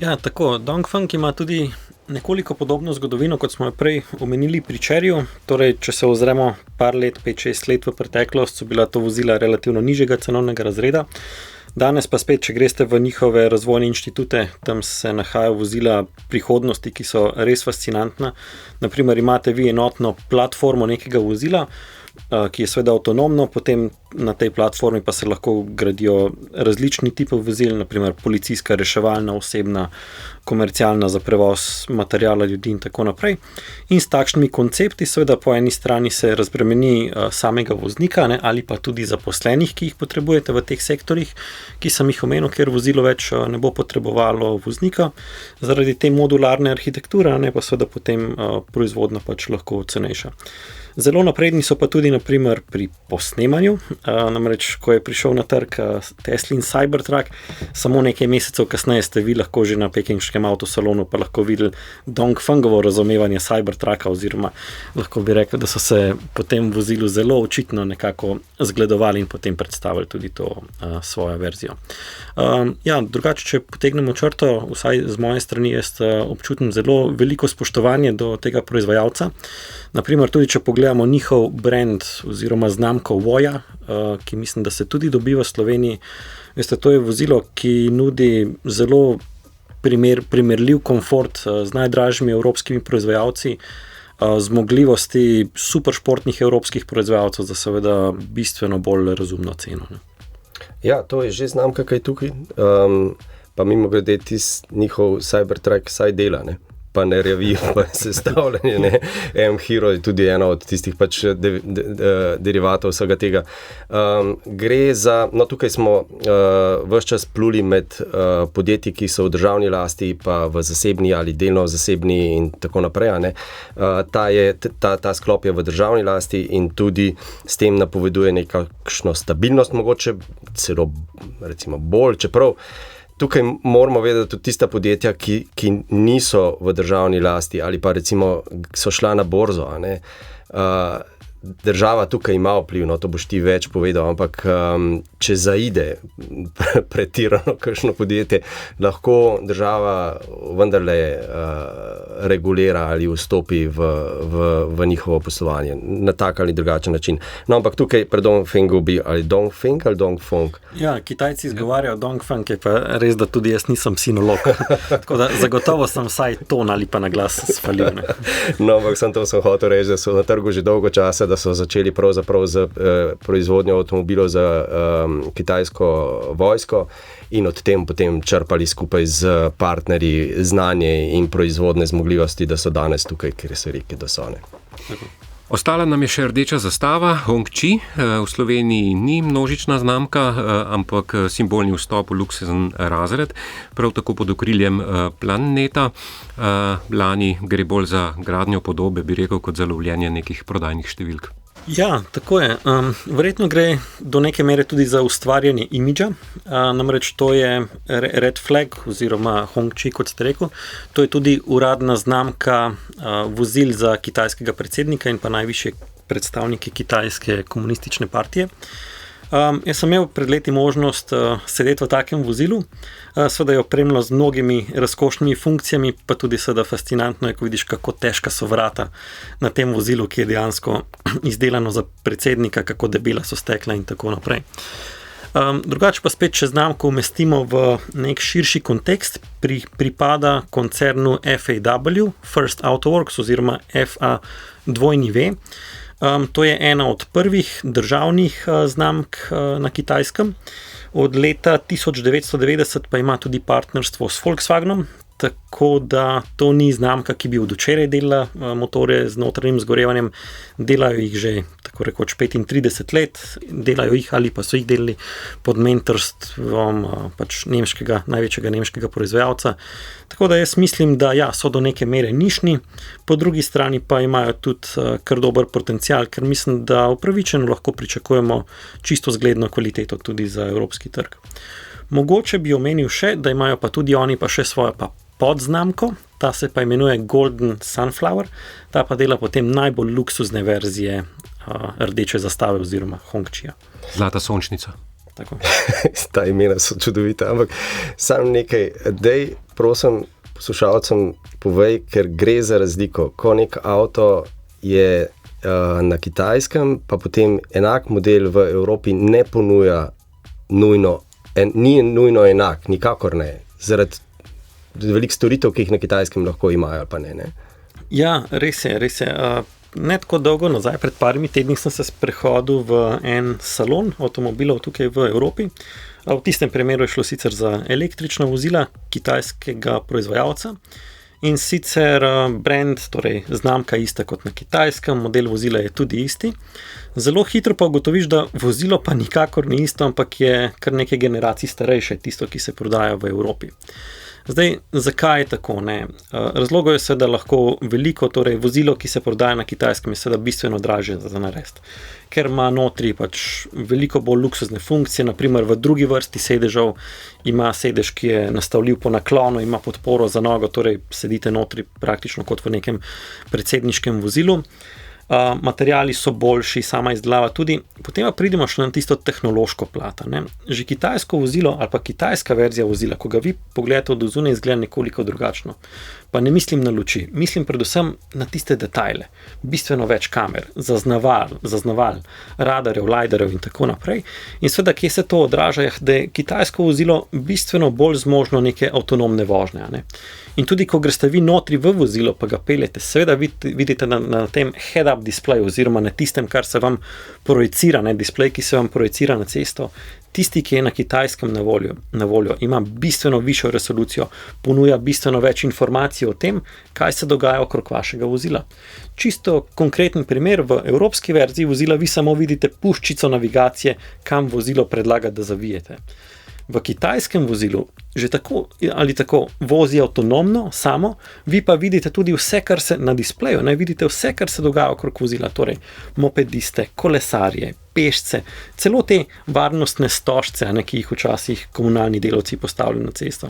[SPEAKER 2] Ja, tako, Dongfeng ima tudi nekoliko podobno zgodovino, kot smo jo prej omenili pri Cheryju. Torej, če se ozremo par let, 5-6 let v preteklost, so bila to vozila relativno nižjega cenovnega razreda. Danes pa spet, če greste v njihove razvojne inštitute, tam se nahajajo vozila prihodnosti, ki so res fascinantna. Naprimer, imate vi enotno platformo nekega vozila, ki je seveda avtonomno, potem na tej platformi pa se lahko gradijo različni tipi vozil, naprimer policijska, reševalna, osebna, komercialna za prevoz materijala, ljudi in tako naprej. In s takšnimi koncepti seveda po eni strani se razbremeni samega voznika, ne, ali pa tudi zaposlenih, ki jih potrebujete v teh sektorjih, ki sem jih omenil, ker vozilo več ne bo potrebovalo voznika. Zaradi te modularne arhitekture, ne, pa seveda potem proizvodnja pač lahko cenejša. Zelo napredni so pa tudi naprimer pri posnemanju, namreč ko je prišel na trg Teslin Cybertruck, samo nekaj mesecev kasneje ste vi lahko že na pekinškem avtosalonu pa lahko videli Dongfengovo razumevanje Cybertrucka, oziroma lahko bi rekel, da so se po tem vozilu zelo očitno nekako zgledovali in potem predstavili tudi to svojo verzijo. Ja, drugače, če potegnemo črto, vsaj z moje strani jaz občutim zelo veliko spoštovanje do tega proizvajalca. Naprimer, tudi če pogledamo njihov brand oziroma znamko Voya, ki mislim, da se tudi dobi v Sloveniji. Veste, to je vozilo, ki nudi zelo primerljiv komfort z najdražjimi evropskimi proizvajalci, zmogljivosti superšportnih evropskih proizvajalcev za seveda bistveno bolj razumno ceno. Ne?
[SPEAKER 3] Ja, to je že znamka, kaj tukaj. Pa mimogrede njihov Cybertruck saj dela, ne? Pa ne revijo, pa sestavljanje, ne. M-Hero je tudi ena od tistih pač derivatov vsega tega. Gre za, no tukaj smo ves čas pluli med podjetji, ki so v državni lasti, pa v zasebni ali delno zasebni in tako naprej, ne. Ta sklop je v državni lasti in tudi s tem napoveduje nekakšno stabilnost, mogoče celo recimo bolj, čeprav tukaj moramo vedeti tudi tista podjetja, ki niso v državni lasti ali pa recimo so šla na borzo, a ne. Država tukaj ima vpliv, no to boš ti več povedal, ampak če zaide pretirano kakšno podjetje, lahko država vendarle regulira ali vstopi v njihovo poslovanje na tak ali drugačen način. No, ampak tukaj pri Dongfengu bi ali Dongfeng ali Dongfeng?
[SPEAKER 2] Ja, Kitajci izgovarjajo Dongfeng, je pa res, da tudi jaz nisem sinolog. Tako da zagotovo sem vsaj ton ali pa na glas sfalil.
[SPEAKER 3] No, ampak sem hotel reči, da so na trgu že dolgo časa, da da so začeli pravzaprav z proizvodnjo avtomobilov za kitajsko vojsko in od tem potem črpali skupaj z partnerji znanje in proizvodne zmogljivosti, da so danes tukaj, kjer se reki, da so ne.
[SPEAKER 1] Ostala nam je še rdeča zastava, Hongqi. V Sloveniji ni množična znamka, ampak simbolni vstop v luksuzen razred, prav tako pod okriljem Planeta. Lani gre bolj za gradnjo podobe, bi rekel, kot za lovljenje nekih prodajnih številk.
[SPEAKER 2] Ja, tako je. Verjetno gre do neke mere tudi za ustvarjanje imidža. Namreč to je Red Flag oziroma Hongqi, kot ste rekel. To je tudi uradna znamka vozil za kitajskega predsednika in pa najvišje predstavnike kitajske komunistične partije. Jaz sem imel pred leti možnost sedeti v takem vozilu, seveda je opremljeno z mnogimi razkošnimi funkcijami, pa tudi seveda fascinantno je, ko vidiš, kako težka so vrata na tem vozilu, ki je dejansko izdelano za predsednika, kako debela so stekla in tako naprej. Drugače pa spet, če znamko umestimo v nek širši kontekst, pripada koncernu FAW, First Autoworks oziroma FAW. To je ena od prvih državnih znamk na Kitajskem. Od leta 1990 pa ima tudi partnerstvo s Volkswagenom, tako da to ni znamka, ki bi od včeraj delala motorje z notranjim zgorevanjem. Delajo jih že tako rekoč 35 let, delajo jih ali pa so jih delali pod mentorstvom pač največjega nemškega proizvajalca. Tako da jaz mislim, da ja, so do neke mere nišni, po drugi strani pa imajo tudi kar dober potencial, ker mislim, da upravičeno lahko pričakujemo čisto zgledno kvaliteto tudi za evropski trg. Mogoče bi omenil še, da imajo pa tudi oni pa še svojo pa podznamko, ta se pa imenuje Golden Sunflower, ta pa dela potem najbolj luksuzne verzije rdeče zastave oziroma Hongqija.
[SPEAKER 1] Zlata sončnica.
[SPEAKER 2] Tako.
[SPEAKER 3] Ta imena so čudovita, ampak samo nekaj, dej, prosim, poslušalcem povej, ker gre za razliko, ko nek avto je na Kitajskem, pa potem enak model v Evropi ne ponuja nujno, ni nujno enak, nikakor ne, zaradi veliko storitev, ki jih na Kitajskem lahko imajo, pa ne.
[SPEAKER 2] Ja, res je. Ne tako dolgo nazaj, pred parimi tedni sem se sprehodil v en salon avtomobilov tukaj v Evropi. V tistem primeru je šlo sicer za električna vozila kitajskega proizvajalca in sicer brand, torej znamka ista kot na Kitajskem, model vozila je tudi isti. Zelo hitro pa ugotoviš, da vozilo pa nikakor ni isto, ampak je kar nekaj generacij starejše, tisto, ki se prodaja v Evropi. Zdaj, zakaj je tako? Ne? Razlogov je seveda lahko veliko, torej vozilo, ki se prodaja na Kitajskem, je seveda bistveno dražje za narediti, ker ima notri pač veliko bolj luksuzne funkcije, naprimer v drugi vrsti sedežev ima sedež, ki je nastavljiv po naklonu, ima podporo za nogo, torej sedite notri praktično kot v nekem predsedniškem vozilu. Materiali so boljši, sama izdelava tudi, potem pa pridemo še na tisto tehnološko plat. Že kitajsko vozilo ali pa kitajska verzija vozila, ko ga vi pogledate od zunaj, izgleda nekoliko drugačno. Pa ne mislim na luči, mislim predvsem na tiste detajle, bistveno več kamer, zaznaval, radarjev, lidarjev in tako naprej. In seveda, kje se to odraža, da je kitajsko vozilo bistveno bolj zmožno neke avtonomne vožnje. In tudi, ko greste vi notri v vozilo, pa ga peljete, seveda vidite na tem head-up displeju oziroma na tistem, kar se vam projicira, displej, ki se vam projicira na cesto, tisti, ki je na Kitajskem na voljo, ima bistveno višjo resolucijo, ponuja bistveno več informacij o tem, kaj se dogaja okrog vašega vozila. Čisto konkreten primer, v evropski verziji vozila vi samo vidite puščico navigacije, kam vozilo predlaga, da zavijete. V kitajskem vozilu že tako ali tako vozi avtonomno, samo, vi pa vidite tudi vse, kar se na displeju, vidite vse, kar se dogaja okrog vozila, torej mopediste, kolesarje, pešce, celo te varnostne stožce, ki jih včasih komunalni delavci postavljajo na cesto.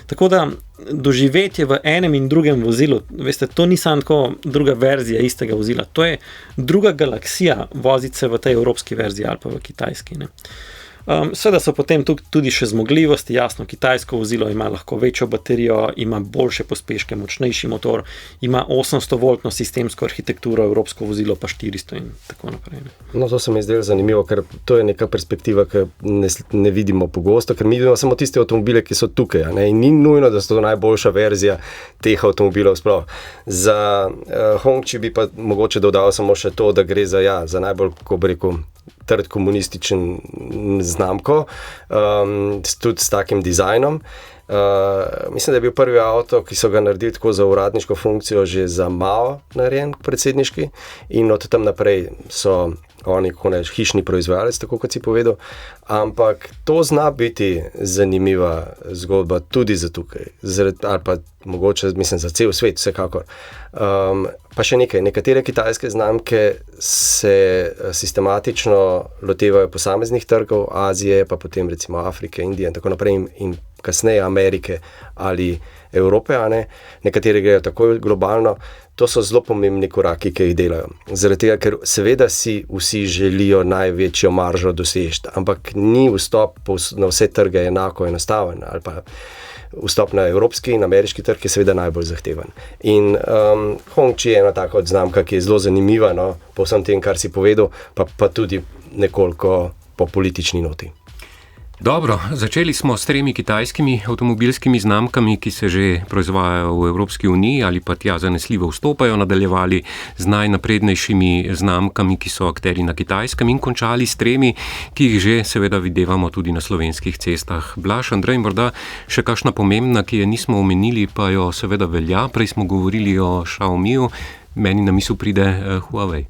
[SPEAKER 2] Tako da doživetje v enem in drugem vozilu, veste, to ni samo tako druga verzija istega vozila, to je druga galaksija voziti se v tej evropski verziji ali pa v kitajski. Seveda so potem tudi še zmogljivosti, jasno, kitajsko vozilo ima lahko večjo baterijo, ima boljše pospeške, močnejši motor, ima 800-voltno sistemsko arhitekturo, evropsko vozilo pa 400 in tako naprej.
[SPEAKER 3] No, to se mi zdelo zanimivo, ker to je neka perspektiva, ki ne vidimo pogosto, ker mi vidimo samo tiste avtomobile, ki so tukaj, ne? In ni nujno, da so to najboljša verzija teh avtomobilov sploh. Za Hongqi bi pa mogoče dodal samo še to, da gre za najbolj, ko bi rekel, trd komunističen znamko, tudi s takim dizajnom. Mislim, da je bil prvi avto, ki so ga naredili tako za uradniško funkcijo, že za Mao narejen, predsedniški, in od tam naprej so oni hišni proizvajalec, tako kot si povedal, ampak to zna biti zanimiva zgodba tudi za tukaj, ali pa mogoče, mislim, za cel svet, vsekakor. Pa še nekaj, nekatere kitajske znamke se sistematično lotevajo posameznih trgov, Azije, pa potem recimo Afrike, Indije in tako naprej in kasneje Amerike ali Evrope, a ne? Nekatere grejo takoj globalno. To so zelo pomembni koraki, ki jih delajo. Zaradi tega, ker seveda si vsi želijo največjo maržo doseči, ampak ni vstop na vse trge enako enostaven, ali pa vstop na evropski in ameriški trg je seveda najbolj zahteven. In Hongqi je ena taka znamka, ki je zelo zanimiva, no, po vsem tem, kar si povedal, pa tudi nekoliko po politični noti.
[SPEAKER 1] Dobro, začeli smo s 3 kitajskimi avtomobilskimi znamkami, ki se že proizvajajo v Evropski uniji ali pa tja zanesljivo vstopajo, nadaljevali z najnaprednejšimi znamkami, ki so akteri na Kitajskem in končali s 3, ki jih že seveda videvamo tudi na slovenskih cestah. Blaž, Andrej, morda še kakšna pomembna, ki je nismo omenili, pa jo seveda velja. Prej smo govorili o Xiaomiju, meni na misel pride Huawei.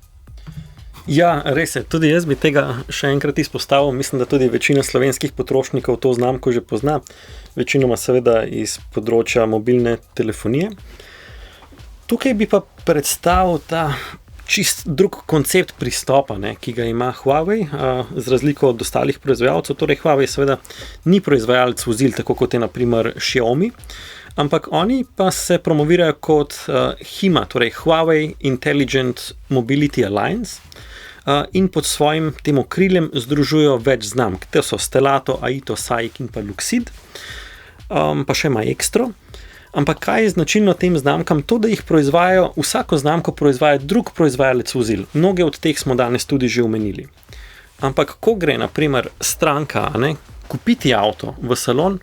[SPEAKER 2] Ja, res je. Tudi jaz bi tega še enkrat izpostavil. Mislim, da tudi večina slovenskih potrošnikov to znamko že pozna. Večinoma seveda iz področja mobilne telefonije. Tukaj bi pa predstavil ta čist drug koncept pristopa, ki ga ima Huawei, z razliko od ostalih proizvajalcev. Torej, Huawei seveda ni proizvajalec vozil, tako kot je na primer Xiaomi, ampak oni pa se promovirajo kot HIMA, torej Huawei Intelligent Mobility Alliance, in pod svojim tem okriljem združujejo več znamk. Te so Stelato, Aito, SAIC in pa Luxid, pa še Maestro. Ampak kaj je značilno tem znamkam? To, da jih proizvajajo, vsako znamko proizvaja drug proizvajalec vozil. Mnoge od teh smo danes tudi že omenili. Ampak ko gre, na primer, stranka kupiti avto v salon,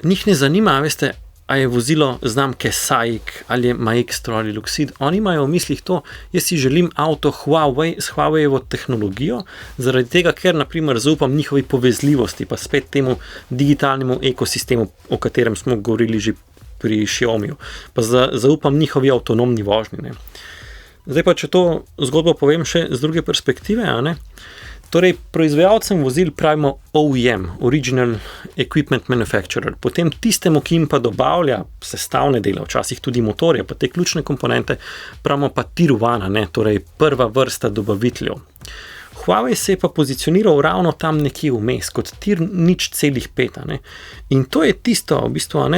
[SPEAKER 2] njih ne zanima, veste, a je vozilo znamke SAIC ali je Maestro ali Luxid. Oni imajo v mislih to, jaz si želim avto Huawei s Huaweijevo tehnologijo, zaradi tega, ker na primer zaupam njihovi povezljivosti, pa spet temu digitalnemu ekosistemu, o katerem smo govorili že pri Xiaomiju, pa zaupam njihovi avtonomni vožnji. Zdaj pa, če to zgodbo povem še z druge perspektive, torej, proizvajalcem vozil pravimo OEM, Original Equipment Manufacturer, potem tistemu, ki jim pa dobavlja sestavne dele, včasih tudi motorje, pa te ključne komponente, pravimo pa Tier 1, torej prva vrsta dobaviteljev. Huawei se je pa pozicioniral ravno tam nekje vmes, kot Tier 0,5. In to je tisto, v bistvu,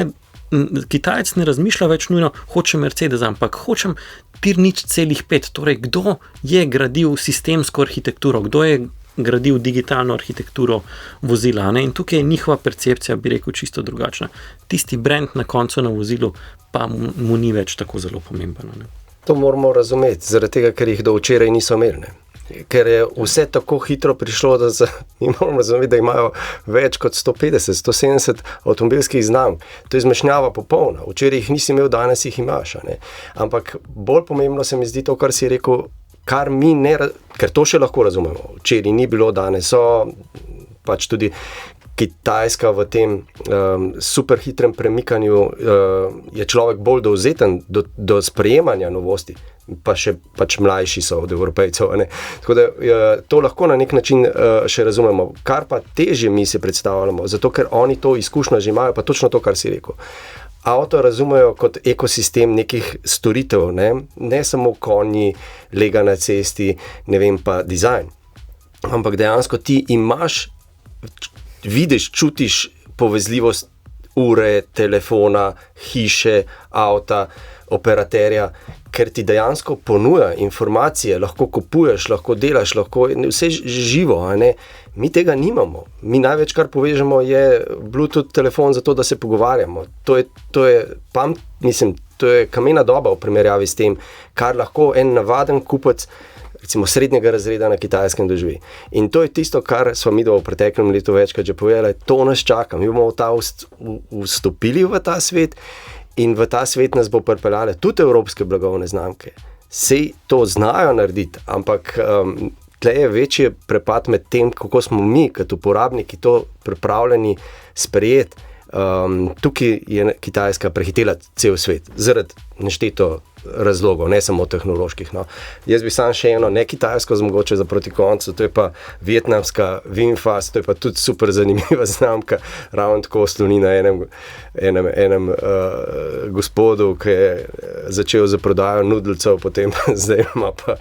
[SPEAKER 2] Kitajec ne razmišlja več nujno, hočem Mercedes, ampak hočem Tier 0,5, torej kdo je gradil sistemsko arhitekturo, kdo je gradil digitalno arhitekturo vozila. In tukaj je njihova percepcija, bi rekel, čisto drugačna. Tisti brand na koncu na vozilu pa mu ni več tako zelo pomemben.
[SPEAKER 3] To moramo razumeti, zaradi tega, ker jih do včeraj niso imeli. Ker je vse tako hitro prišlo, da mi moramo razumeti, da imajo več kot 150, 170 avtomobilskih znamk. To je izmešnjava popolna. Včeraj jih nisi imel, danes jih imaš. Ampak bolj pomembno se mi zdi to, kar si rekel, kar mi ne, ker to še lahko razumemo. Včeraj ni bilo, danes so pač tudi Kitajska v tem super hitrem premikanju, je človek bolj dovzeten do sprejemanja novosti, pa še pač mlajši so od Evropejcev. Tako da to lahko na nek način še razumemo. Kar pa težje mi se predstavljamo, zato ker oni to izkušnjo že imajo, pa točno to, kar si rekel. Avto razumejo kot ekosistem nekih storitev, ne samo konji, lega na cesti, ne vem pa dizajn. Ampak dejansko ti imaš, vidiš, čutiš povezljivost ure, telefona, hiše, avta, operaterja, ker ti dejansko ponuja informacije, lahko kupuješ, lahko delaš, lahko vse živo, a ne? Mi tega nimamo. Mi največ, kar povežemo, je Bluetooth telefon za to, da se pogovarjamo. To je kamena doba v primerjavi s tem, kar lahko en navaden kupec, recimo srednjega razreda na Kitajskem doživi. In to je tisto, kar smo mi v preteklem letu večkrat že povedali, to nas čaka. Mi bomo vstopili v ta svet in v ta svet nas bo pripeljale tudi evropske blagovne znamke. Sej to znajo narediti, ampak tle je večji prepad med tem, kako smo mi kot uporabniki to pripravljeni sprejeti. Tukaj je Kitajska prehitela cel svet, zaradi nešteto razlogov, ne samo tehnoloških. No. Jaz bi sam še eno, ne kitajsko zmogoče za proti koncu, to je pa vietnamska Vinfast, to je pa tudi super zanimiva znamka, ravno tako sloni na enem gospodu, ki je začel za prodajo nudelcev, potem pa zdaj ima pa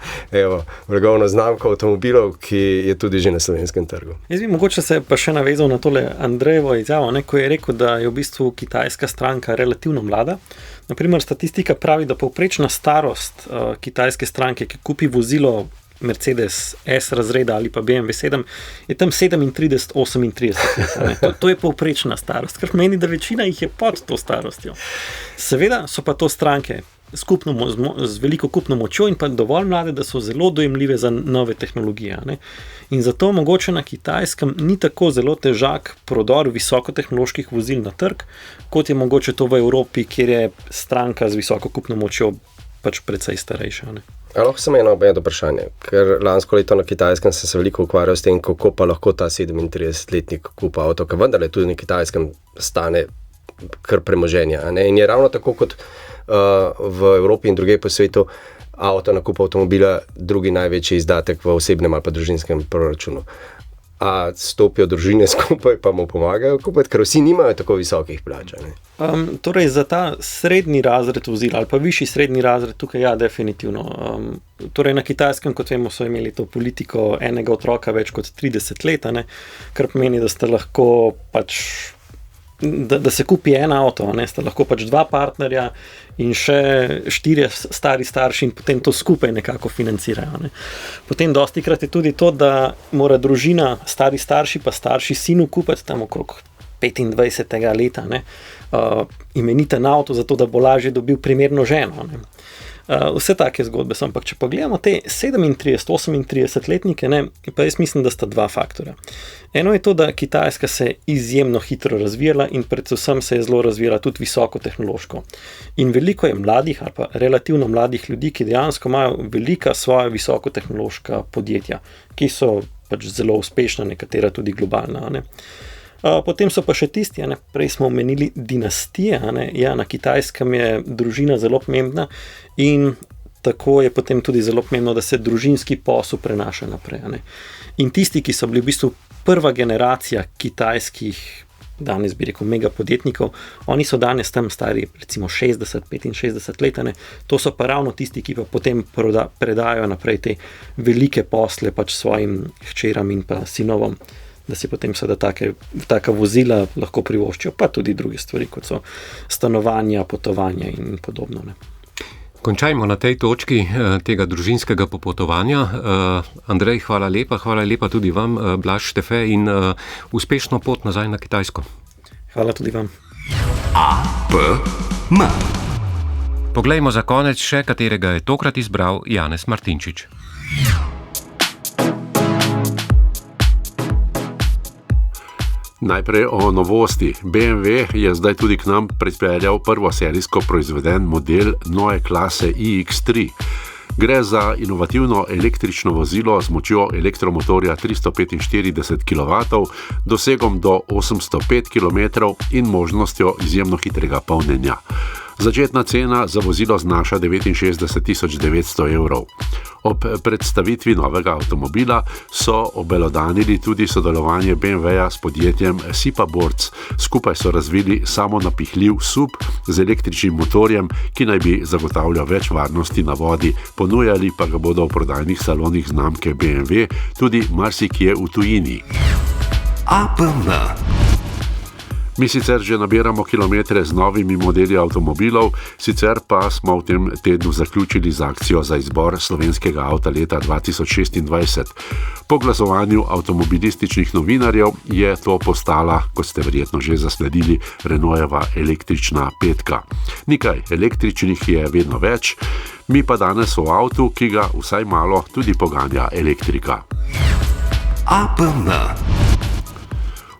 [SPEAKER 3] blagovno znamko avtomobilov, ki je tudi že na slovenskem trgu.
[SPEAKER 2] Jaz bi mogoče se pa še navezal na tole Andrejevo izjavo, ko je rekel, da je v bistvu kitajska stranka relativno mlada. Naprimer, statistika pravi, da povprečna starost kitajske stranke, ki kupi vozilo Mercedes S razreda ali pa BMW 7, je tam 37-38. To je povprečna starost, kar pomeni, da večina jih je pod to starostjo. Seveda so pa to stranke z veliko kupno močjo in pa dovolj mlade, da so zelo dojemljive za nove tehnologije. Ne? In zato mogoče na Kitajskem ni tako zelo težak prodor visokotehnoloških vozil na trg, kot je mogoče to v Evropi, kjer je stranka z visoko kupno močjo pač precej starejša. Ne?
[SPEAKER 3] Lahko samo eno vprašanje, ker lansko leto na Kitajskem sem se veliko ukvarjal s tem, kako pa lahko ta 37-letnik kupa avto, ker vendar tudi na Kitajskem stane kar premoženja. Ne? In je ravno tako kot v Evropi in druge po svetu nakup avtomobila drugi največji izdatek v osebnem ali pa družinskem proračunu. A stopijo družine skupaj, pa mu pomagajo kupiti, ker vsi nimajo tako visokih plač.
[SPEAKER 2] Torej za ta srednji razred vozila ali pa višji srednji razred tukaj definitivno. Torej na Kitajskem, kot vemo, so imeli to politiko enega otroka več kot 30 let, kar pomeni, da ste lahko pač da se kupi en avto, sta lahko pač dva partnerja in še 4 stari starši in potem to skupaj nekako financirajo. Ne. Potem dostikrat je tudi to, da mora družina, stari starši pa starši sinu kupiti tam okrog 25. leta imeniten avto, zato da bo lažje dobil primerno ženo. Ne. Vse take zgodbe so, ampak če pa gledamo te 37-38-letnike, pa jaz mislim, da sta dva faktorja. Eno je to, da Kitajska se je izjemno hitro razvijala in predvsem se je zelo razvijala tudi visoko tehnološko. In veliko je mladih ali pa relativno mladih ljudi, ki dejansko imajo velika svoja visokotehnološka podjetja, ki so pač zelo uspešna, nekatera tudi globalna. Ne. Potem so pa še tisti, prej smo omenili dinastije, na Kitajskem je družina zelo pomembna in tako je potem tudi zelo pomembno, da se družinski posel prenaša naprej. In tisti, ki so bili v bistvu prva generacija kitajskih, danes bi rekel megapodjetnikov, oni so danes tam stari recimo 60-65 let, to so pa ravno tisti, ki pa potem predajo naprej te velike posle pač svojim hčeram in pa sinovom, da si potem seveda taka vozila lahko privoščijo, pa tudi druge stvari, kot so stanovanja, potovanja in podobno. Ne.
[SPEAKER 1] Končajmo na tej točki tega družinskega popotovanja. Andrej, hvala lepa tudi vam, Blaž, Štefe, in uspešno pot nazaj na Kitajsko.
[SPEAKER 2] Hvala tudi vam.
[SPEAKER 4] APM.
[SPEAKER 1] Poglejmo za konec še, katerega je tokrat izbral Janez Martinčič.
[SPEAKER 5] Najprej o novosti. BMW je zdaj tudi k nam pripeljal prvo serijsko proizveden model nove klase iX3. Gre za inovativno električno vozilo z močjo elektromotorja 345 kW, dosegom do 805 km in možnostjo izjemno hitrega polnjenja. Začetna cena za vozilo znaša 69.900 evrov. Ob predstavitvi novega avtomobila so obelodanili tudi sodelovanje BMW-ja s podjetjem Sipa Boards. Skupaj so razvili samonapihljiv SUV z električnim motorjem, ki naj bi zagotavljal več varnosti na vodi. Ponujali pa ga bodo v prodajnih salonih znamke BMW tudi marsikje v tujini.
[SPEAKER 4] APM.
[SPEAKER 5] Mi sicer že nabiramo kilometre z novimi modeli avtomobilov, sicer pa smo v tem tednu zaključili z akcijo za izbor slovenskega avta leta 2026. Po glasovanju avtomobilističnih novinarjev je to postala, kot ste verjetno že zasledili, Renaultova električna petka. Nekaj električnih je vedno več, mi pa danes v avtu, ki ga vsaj malo tudi poganja elektrika.
[SPEAKER 4] APM.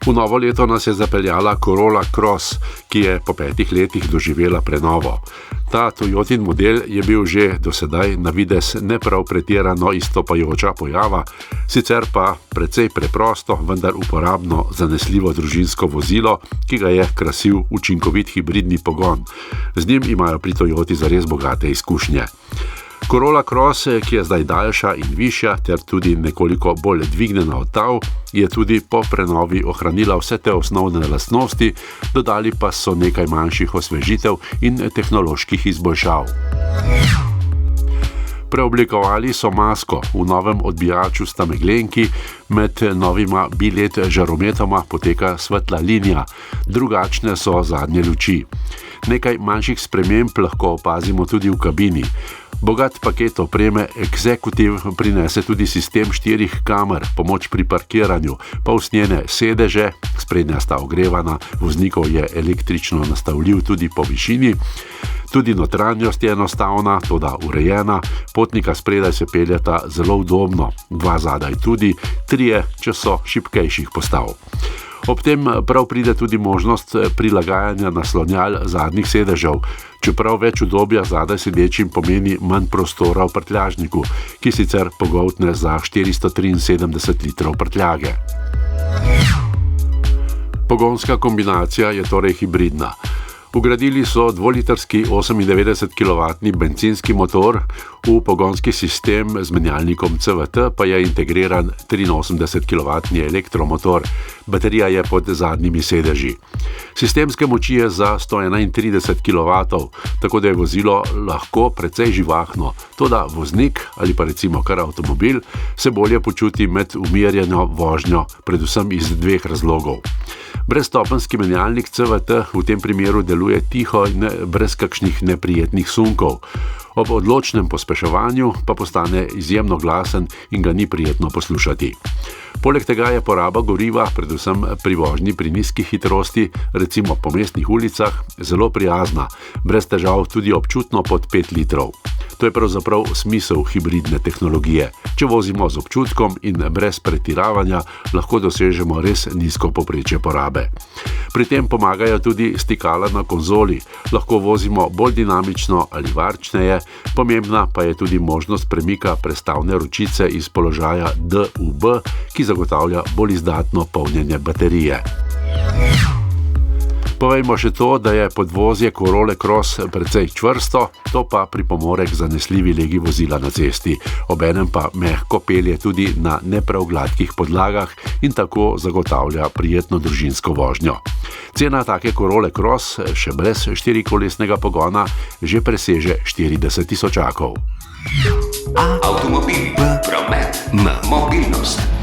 [SPEAKER 5] V novo leto nas je zapeljala Corolla Cross, ki je po 5 letih doživela prenovo. Ta Toyotin model je bil že do sedaj na videz ne prav pretirano izstopajoča pojava, sicer pa precej preprosto, vendar uporabno zanesljivo družinsko vozilo, ki ga je krasil učinkovit hibridni pogon. Z njim imajo pri Toyoti zares bogate izkušnje. Corolla Cross, ki je zdaj daljša in višja ter tudi nekoliko bolj dvignjena od tal, je tudi po prenovi ohranila vse te osnovne lastnosti, dodali pa so nekaj manjših osvežitev in tehnoloških izboljšav. Preoblikovali so masko, v novem odbijaču sta meglenki, med novima bilet žarometoma poteka svetla linija, drugačne so zadnje luči. Nekaj manjših sprememb lahko opazimo tudi v kabini. Bogat paket opreme Executive prinese tudi sistem 4 kamer, pomoč pri parkiranju, pa usnjene sedeže, sprednja sta ogrevana, voznikov je električno nastavljiv tudi po višini. Tudi notranjost je enostavna, toda urejena, potnika spredaj se peljeta zelo udobno, 2 zadaj tudi, 3, če so šibkejših postav. Ob tem prav pride tudi možnost prilagajanja naslonjal zadnjih sedežev, čeprav več udobja zadaj sedečim pomeni manj prostora v prtljažniku, ki sicer pogoltne za 473 litrov prtljage. Pogonska kombinacija je torej hibridna. Vgradili so 2-litrski 98 kW bencinski motor, v pogonski sistem z menjalnikom CVT pa je integriran 83 kW elektromotor, baterija je pod zadnjimi sedeži. Sistemske moči je za 131 kW, tako da je vozilo lahko precej živahno, toda voznik ali pa recimo kar avtomobil se bolje počuti med umirjeno vožnjo, predvsem iz 2 razlogov. Brezstopenjski menjalnik CVT v tem primeru deluje tiho in brez kakšnih neprijetnih sunkov. Ob odločnem pospeševanju pa postane izjemno glasen in ga ni prijetno poslušati. Poleg tega je poraba goriva, predvsem pri vožnji pri nizki hitrosti, recimo po mestnih ulicah, zelo prijazna, brez težav tudi občutno pod 5 litrov. To je pravzaprav smisel hibridne tehnologije. Če vozimo z občutkom in brez pretiravanja, lahko dosežemo res nizko povprečje porabe. Pri tem pomagajo tudi stikala na konzoli, lahko vozimo bolj dinamično ali varčneje, pomembna pa je tudi možnost premika prestavne ročice iz položaja D v B, ki zagotavlja bolj izdatno polnjenje baterije. Povejmo še to, da je podvozje Corolle Cross precej čvrsto, to pa pripomore k zanesljivi legi vozila na cesti, obenem pa mehko pelje tudi na neprav gladkih podlagah in tako zagotavlja prijetno družinsko vožnjo. Cena take Corolle Cross, še brez 4-kolesnega pogona, že preseže 40 000.
[SPEAKER 4] Avtomobil, promet, mobilnost.